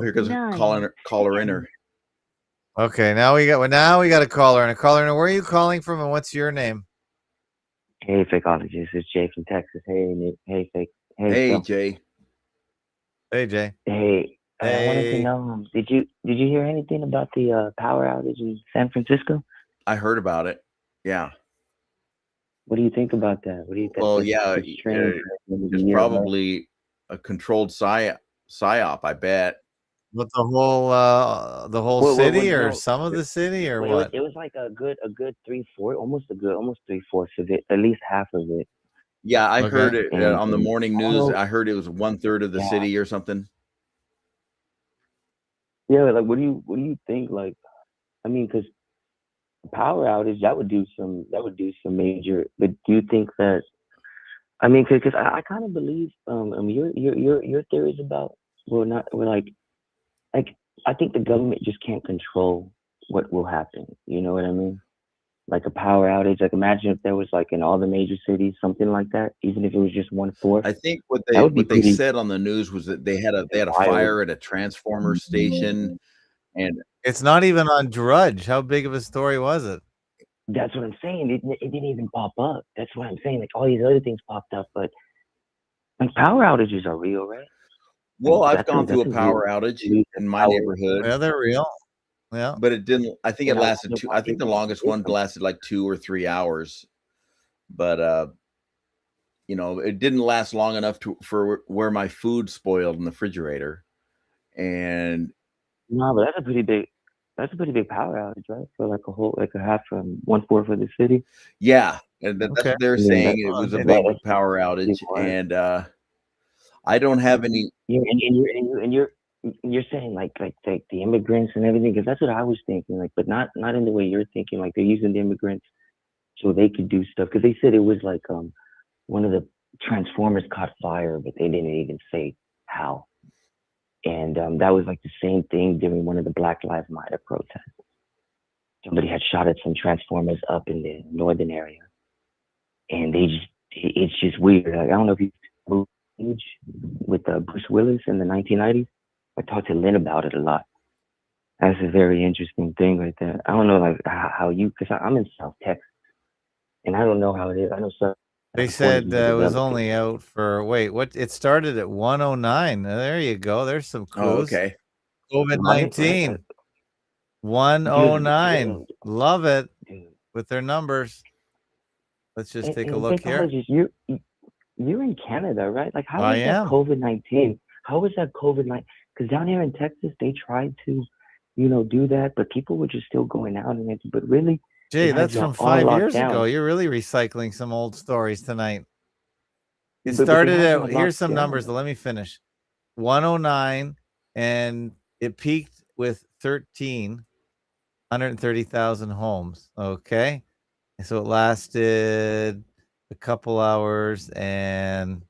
here goes a caller in her. Okay, now we got a caller in. Where are you calling from, and what's your name? Hey, Fakeologists. It's Jay from Texas. Hey, Nick. Hey, Fake. Hey, Phil. Jay. Hey, Jay. Hey. I wanted to know, did you hear anything about the power outage in San Francisco? I heard about it. Yeah. What do you think about that? What do you think? Well, yeah, it's probably a controlled psyop, I bet. What, the whole city, or some of the city, or what? It was like a good 3/4, almost 3/4 of it, at least half of it. Yeah, I heard it on the morning news. I heard it was 1/3 of the city or something. Yeah, like what do you think? Like, I mean, because power outage that would do some major. But do you think that? I mean, because I kind of believe your theories about I think the government just can't control what will happen. You know what I mean? Like a power outage. Like imagine if there was like in all the major cities something like that, even if it was just 1/4. I think what they said on the news was that they had a fire at a transformer station, and it's not even on Drudge. How big of a story was it? That's what I'm saying. It didn't even pop up. That's what I'm saying. Like all these other things popped up, but like power outages are real, right? Well, I've gone through a power outage in my neighborhood. Yeah, they're real. Yeah, but it didn't. I think it lasted I think the longest one lasted like 2 or 3 hours, but it didn't last long enough for where my food spoiled in the refrigerator. And no, but that's a pretty big power outage, right? For like a half from 1/4 of the city. Yeah, and that's what they're saying. It was a big power outage, and I don't have any. Yeah, and you're saying like the immigrants and everything, because that's what I was thinking. Like, but not in the way you're thinking. Like they're using the immigrants so they could do stuff. Because they said it was like one of the transformers caught fire, but they didn't even say how. And that was like the same thing during one of the Black Lives Matter protests. Somebody had shot at some transformers up in the northern area, and it's just weird. Like, I don't know if you with Bruce Willis in the 1990s. I talked to Lynn about it a lot. That's a very interesting thing right there. I don't know like how you, because I'm in South Texas, and I don't know how it is. I know some. They said it was only out for what? It started at 109. There you go. There's some clues. Oh, okay. COVID-19. 109. Love it with their numbers. Let's just take a And look here. Fakeologist, you're in Canada, right? Like, how I is that am. COVID-19? How was that COVID-19? Because down here in Texas, they tried to, do that, but people were just still going out and but really, Jay, they had that's y'all from all 5 locked years ago. down. You're really recycling some old stories tonight. It But they started had y'all at, here's locked some numbers. down. Let me finish. 109, and it peaked with 130,000 homes. Okay. And so it lasted a couple hours, and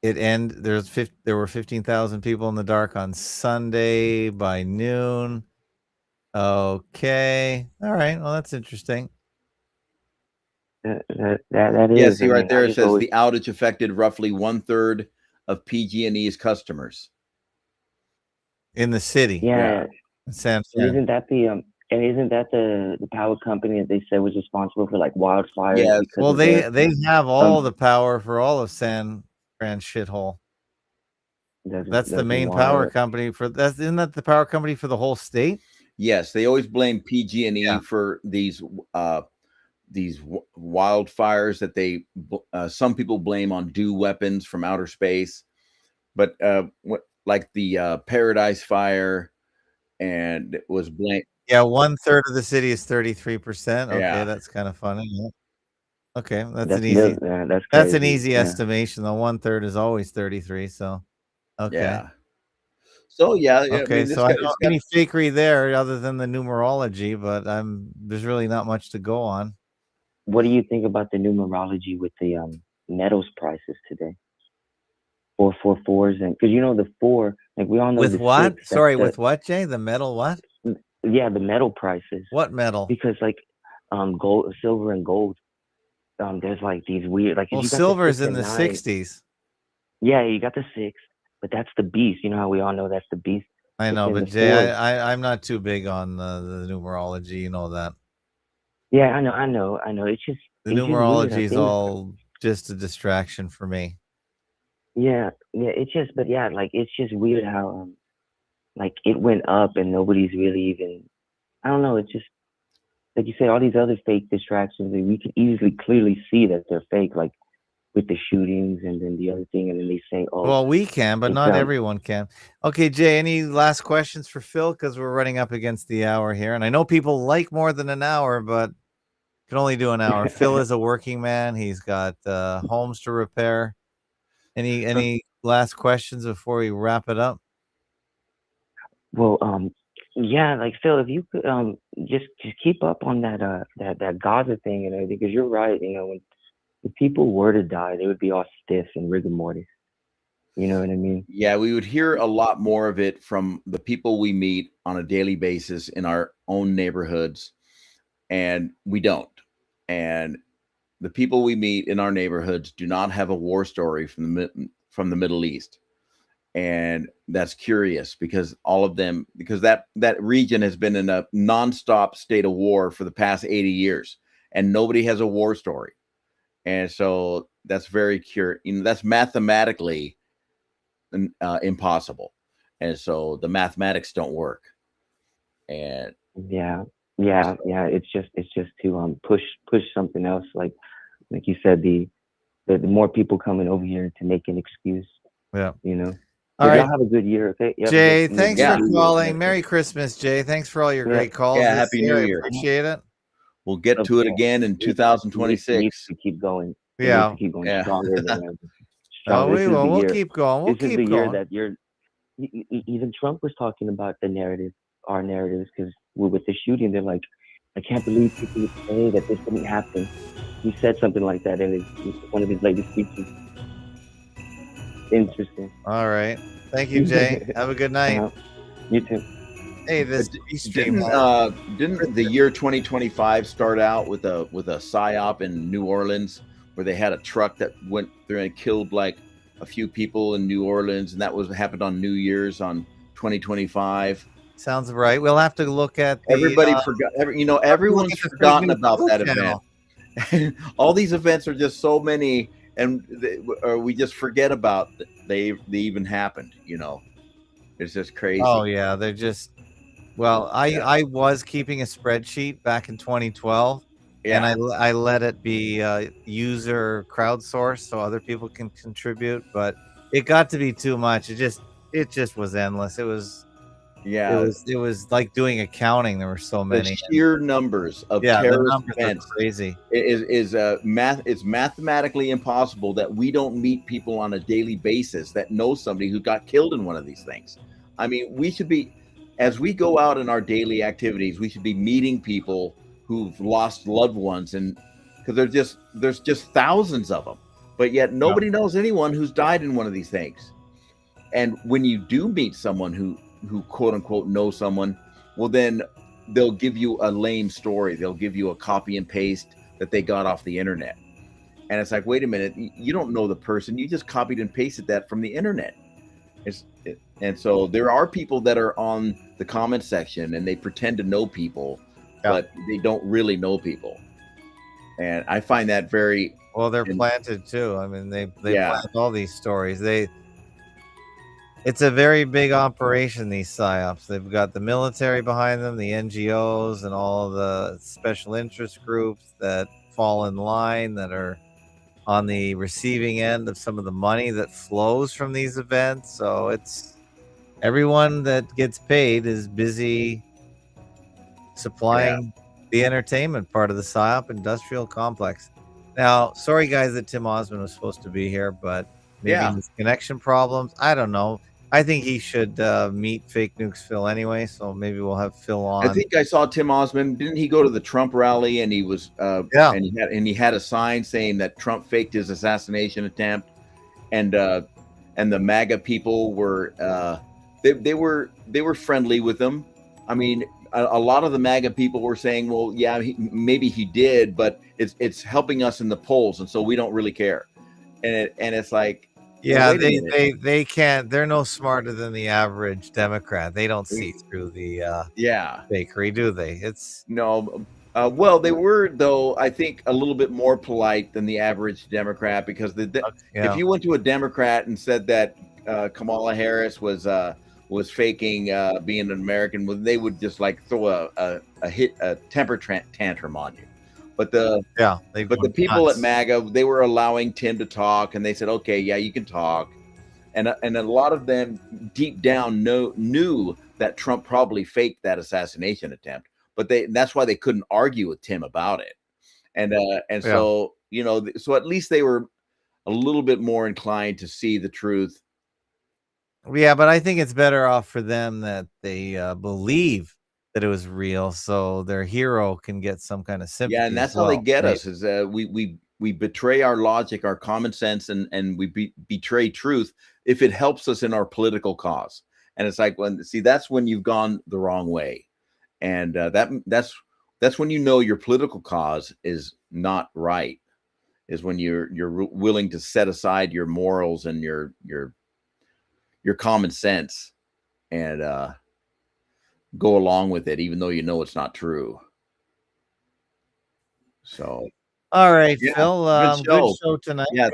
there were 15,000 people in the dark on Sunday by noon. Okay. All right. Well, that's interesting. That Yeah, is. see I right mean, there I it just says always, the outage affected roughly 1/3 of PG&E's customers. In the city. yeah. In San And Fran. isn't that the power company that they said was responsible for like wildfires Yes. because Well, of they their have all the power for all of San Fran shithole. That's the main power company for that. Isn't that the power company for the whole state? Yes, they always blame PG&E Yeah. for these wildfires that some people blame on DEW weapons from outer space, but like the Paradise Fire, and it was blamed. Yeah, 1/3 of the city is 33%. Okay, Yeah. that's kind of funny. Yeah. Okay, that's That's an easy. that's That's an crazy. easy Yeah. estimation. The 1/3 is always 33. So, okay. Yeah. So yeah, I Okay, mean, so I don't have any fakery there other than the numerology, but there's really not much to go on. What do you think about the numerology with the metals prices today? 444s, and because the 4, like we all know With the what? 6. Sorry, with what, Jay? The metal what? Yeah, the metal prices. What metal? Because like gold, silver, and gold. There's like these weird, like if Well, you got silver the is 6 in and the 9, 60s. Yeah, you got the 6, but that's the beast. You know how we all know that's the beast. I know, then but the Jay, 4s. I'm not too big on the numerology. You know that. Yeah, I know. It's just The weird. numerology I is think. all just a distraction for me. Yeah. It's just, but yeah, like it's just weird how like it went up and nobody's really even. I don't know. It's just like you say, all these other fake distractions, and we can easily clearly see that they're fake, like with the shootings and then the other thing, and then they say, "Oh, Well, we can, but it's, not everyone can. Okay, Jay, any last questions for Phil? Because we're running up against the hour here. And I know people like more than an hour, but can only do an hour. Phil is a working man. He's got homes to repair. Any last questions before we wrap it up? Well, yeah, like Phil, if you could just keep up on that Gaza thing and everything, because you're right. When if people were to die, they would be all stiff and rigor mortis. You know what I mean? Yeah, we would hear a lot more of it from the people we meet on a daily basis in our own neighborhoods, and we don't. And the people we meet in our neighborhoods do not have a war story from the Middle East. And that's curious because that region has been in a nonstop state of war for the past 80 years, and nobody has a war story. And so that's very curious. That's mathematically impossible. And so the mathematics don't work. And yeah, it's just to push something else, like you said, the more people coming over here to make an excuse. Yeah. All right. Y'all have a good year, okay? Jay, thanks for calling. Merry Christmas, Jay. Thanks for all your great calls. Yeah, this Happy year. New I Year. appreciate it. We'll get to it again in 2026. Needs to keep going. Yeah. To keep going stronger than ever. Oh, This is the we'll year. keep going. We'll This is keep the going. year that even Trump was talking about the narrative, our narratives, because with the shooting, they're like, I can't believe people would say that this didn't happen. He said something like that in one of his latest speeches. Interesting. All right. Thank you, Jay. Have a good night. You too. Hey, this stream. Didn't the year 2025 start out with a psyop in New Orleans where they had a truck that went through and killed like a few people in New Orleans, and that happened on New Year's on 2025. Sounds right. We'll have to look at the. Everybody forgot. Everyone's forgotten about that event. All these events are just so many, and we just forget about they even happened. It's just crazy. Oh yeah, they're just. Well, I was keeping a spreadsheet back in 2012, and I let it be user crowdsourced so other people can contribute, but it got to be too much. It just was endless. It was like doing accounting. There were so The many. sheer numbers of the terrorist numbers are events crazy. It's mathematically impossible that we don't meet people on a daily basis that know somebody who got killed in one of these things. I mean, we should be, as we go out in our daily activities, we should be meeting people who've lost loved ones, and because there's just thousands of them, but yet nobody knows anyone who's died in one of these things. And when you do meet someone who quote unquote knows someone, well, then they'll give you a lame story. They'll give you a copy and paste that they got off the internet. And it's like, wait a minute, you don't know the person. You just copied and pasted that from the internet. And so there are people that are on the comment section and they pretend to know people, but they don't really know people. And I find that very... Well, they're planted too. I mean, they plant all these stories. It's a very big operation, these PSYOPs. They've got the military behind them, the NGOs, and all the special interest groups that fall in line, that are on the receiving end of some of the money that flows from these events. So it's everyone that gets paid is busy supplying the entertainment part of the PSYOP industrial complex. Now, sorry guys that Tim Osmond was supposed to be here, but maybe his connection problems. I don't know. I think he should meet Fake Nukes Phil anyway, so maybe we'll have Phil on. I think I saw Tim Osmond. Didn't he go to the Trump rally and he was and he had a sign saying that Trump faked his assassination attempt, and the MAGA people were they were friendly with him. I mean, a lot of the MAGA people were saying, well, yeah, maybe he did, but it's helping us in the polls, and so we don't really care. And it's like, yeah, they can't. They're no smarter than the average Democrat. They don't see through the fakery, do they? It's no. Well, they were, though, I think a little bit more polite than the average Democrat, because if you went to a Democrat and said that Kamala Harris was faking being an American, well, they would just like throw a temper tantrum on you. But the people at MAGA, they were allowing Tim to talk, and they said, okay, yeah, you can talk. And a lot of them deep down knew that Trump probably faked that assassination attempt, but that's why they couldn't argue with Tim about it. So, you know, so at least they were a little bit more inclined to see the truth. Yeah, but I think it's better off for them that they believe that it was real, so their hero can get some kind of sympathy. Yeah, and that's how they get us, is we betray our logic, our common sense, and we betray truth if it helps us in our political cause. And it's like, that's when you've gone the wrong way. And that's when you know your political cause is not right, is when you're willing to set aside your morals and your common sense and go along with it, even though you know it's not true. So, all right, Phil, good show tonight. Yeah,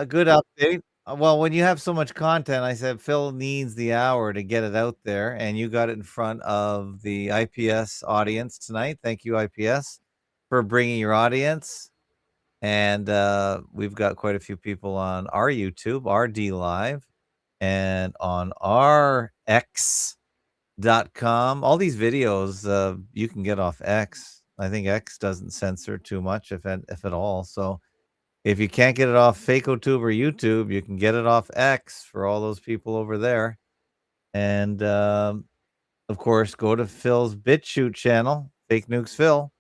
good update. Well, when you have so much content, I said Phil needs the hour to get it out there, and you got it in front of the IPS audience tonight. Thank you, IPS, for bringing your audience. And we've got quite a few people on our YouTube, RD Live, and on our X.com. All these videos you can get off X. I think X doesn't censor too much, if at all. So if you can't get it off FakeOTube or YouTube, you can get it off X for all those people over there. And of course, go to Phil's BitChute channel, Fake Nukes Phil.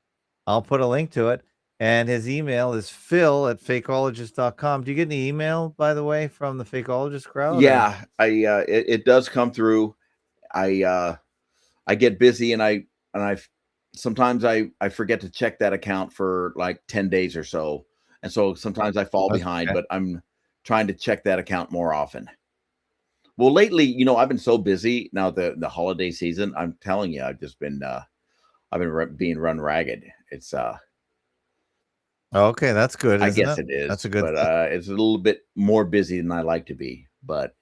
I'll put a link to it. And his email is phil@fakeologist.com. Do you get any email, by the way, from the Fakeologist crowd? Yeah, it does come through. I get busy, and I sometimes I forget to check that account for like 10 days or so. And so sometimes I fall behind, but I'm trying to check that account more often. Well, lately, you know, I've been so busy now, the holiday season. I'm telling you, I've just been being run ragged. It's okay, that's good. I guess it is. That's a good. But it's a little bit more busy than I like to be. But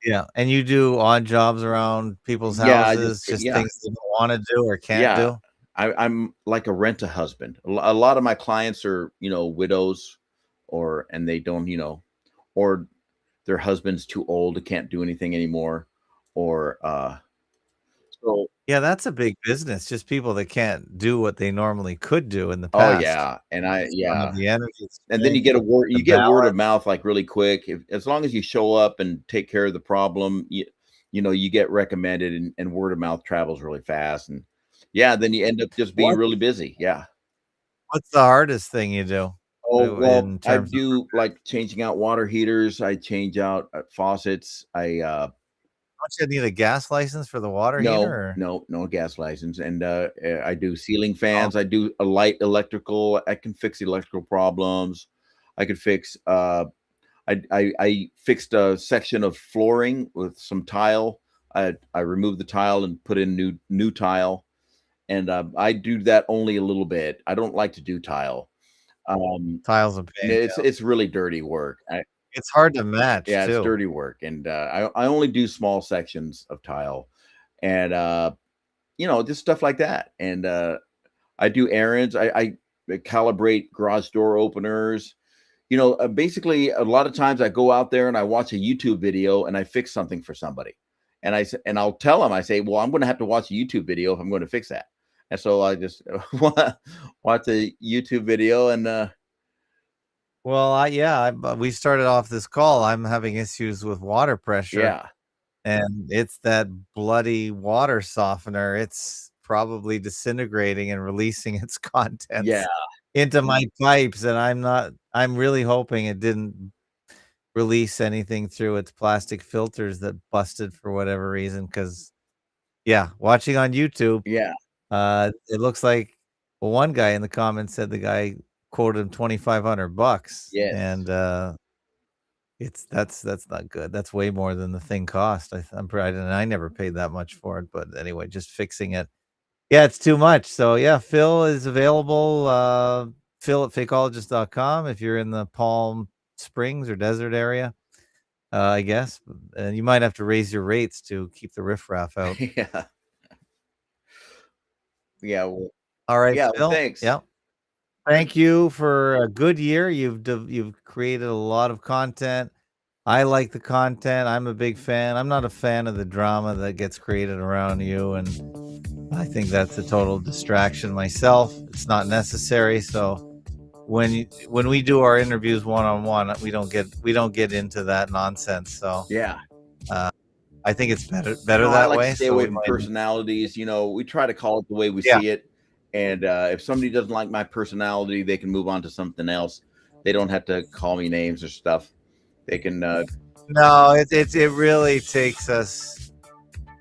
yeah, and you do odd jobs around people's houses, just things they don't want to do or can't do. I'm like a rent-a-husband. A lot of my clients are, widows, and they don't, or their husband's too old and can't do anything anymore, or so. Yeah, that's a big business. Just people that can't do what they normally could do in the Oh past. yeah, and The energy, and then you get the word of balance. mouth like really quick. As long as you show up and take care of the problem, you get recommended, and word of mouth travels really fast, and then you end up just being really busy. Yeah. What's the hardest thing you do? Oh, well, in I terms of do like changing out water heaters. I change out faucets. don't you need a gas license for the water heater? Or? No gas license. And I do ceiling fans. I do a light electrical. I can fix electrical problems. I could fix. I fixed a section of flooring with some tile. I removed the tile and put in new tile. And I do that only a little bit. I don't like to do tile. Tiles a pain. It's really dirty work. It's hard to match. Yeah, too. it's dirty work, and I only do small sections of tile, and just stuff like that. And I do errands. I calibrate garage door openers. Basically, a lot of times I go out there and I watch a YouTube video and I fix something for somebody, and I'll tell them, I say, well, I'm going to have to watch a YouTube video if I'm going to fix that. And so I just watch a YouTube video and. Well, we started off this call. I'm having issues with water pressure. Yeah. And it's that bloody water softener. It's probably disintegrating and releasing its contents into my pipes. And I'm really hoping it didn't release anything through its plastic filters that busted for whatever reason. Because, watching on YouTube, it looks like, well, one guy in the comments said the guy quoted him $2,500. Yes. And that's not good. That's way more than the thing cost. I'm proud, and I never paid that much for it. But anyway, just fixing it. Yeah, it's too much. So Phil is available. Phil at fakeologist.com if you're in the Palm Springs or desert area, I guess. And you might have to raise your rates to keep the riffraff out. Yeah. Well, all right. Yeah. Phil? Thanks. Yeah. Thank you for a good year. You've created a lot of content. I like the content. I'm a big fan. I'm not a fan of the drama that gets created around you, and I think that's a total distraction myself. It's not necessary. So when we do our interviews one-on-one, we don't get into that nonsense. So I think it's better that I like way. to stay away from personalities. We try to call it the way we see it. And if somebody doesn't like my personality, they can move on to something else. They don't have to call me names or stuff. They can. No, it really takes us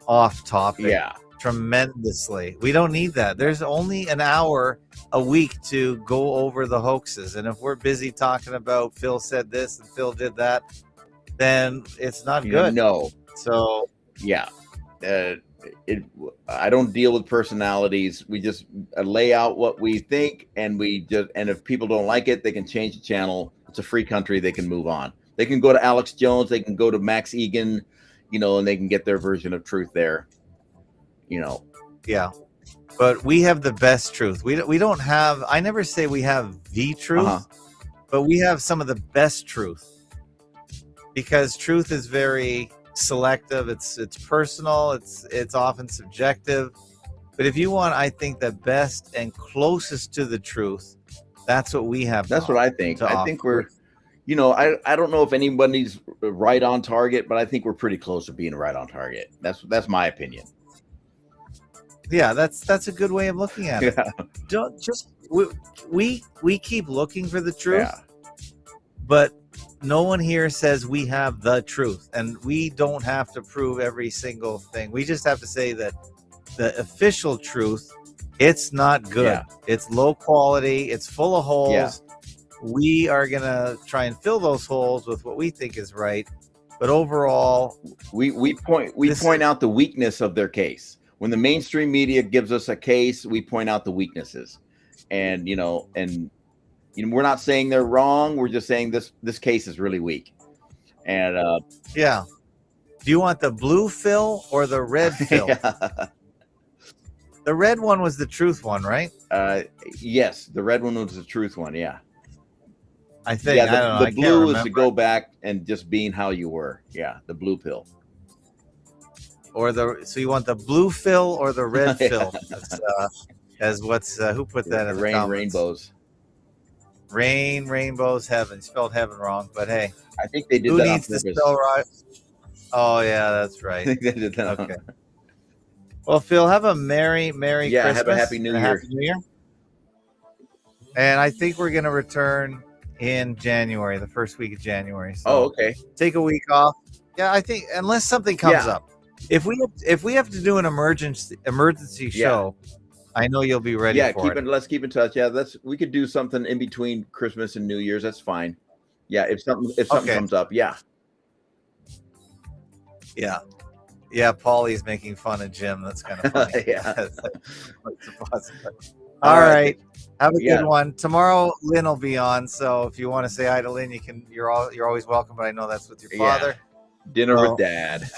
off topic. Tremendously. We don't need that. There's only an hour a week to go over the hoaxes, and if we're busy talking about Phil said this and Phil did that, then it's not good. No. So I don't deal with personalities. We just lay out what we think, and if people don't like it, they can change the channel. It's a free country. They can move on. They can go to Alex Jones. They can go to Max Egan, and they can get their version of truth there. Yeah, but we have the best truth. We don't have. I never say we have the truth, but we have some of the best truth, because truth is very selective. It's personal. It's often subjective. But if you want, I think, the best and closest to the truth, that's what we have. That's what I think. I think we're, I don't know if anybody's right on target, but I think we're pretty close to being right on target. That's my opinion. Yeah, that's a good way of looking at it. Don't just we keep looking for the truth, but no one here says we have the truth, and we don't have to prove every single thing. We just have to say that the official truth, it's not good. It's low quality. It's full of holes. We are going to try and fill those holes with what we think is right. But overall, we point out the weakness of their case. When the mainstream media gives us a case, we point out the weaknesses. And, we're not saying they're wrong. We're just saying this case is really weak. And do you want the blue Phil or the red Phil? The red one was the truth one, right? Yes, the red one was the truth one. Yeah. I think. Yeah, I don't know. the I can't blue is to remember. go back and just being how you were. Yeah, the blue pill. Or so you want the blue Phil or the red Yeah. Phil? As what's who put that in the comments? Rainbows. Rainbows, heaven. Spelled heaven wrong, but hey, I think they did who that on needs to purpose. spell right? Oh yeah, that's right. I think they did that. Okay. Well, Phil, have a merry Christmas. Have a happy New and Year. Happy New Year. And I think we're gonna return in January, the first week of January. So okay. Take a week off. Yeah, I think unless something comes up. If we have to do an emergency show, I know you'll be ready for it. Let's keep in touch. Yeah, we could do something in between Christmas and New Year's. That's fine. Yeah, if something comes up, yeah. Yeah, Paulie's making fun of Jim. That's kind of funny. Yeah. All right. Have a good one. Tomorrow Lynn will be on, so if you want to say hi to Lynn, you're always welcome, but I know that's with your father. Dinner with Dad.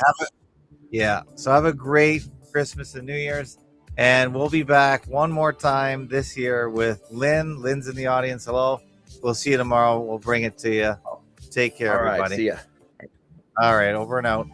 So have a great Christmas and New Year's. And we'll be back one more time this year with Lynn. Lynn's in the audience. Hello. We'll see you tomorrow. We'll bring it to you. Take care, All right, everybody. see ya. All right, over and out.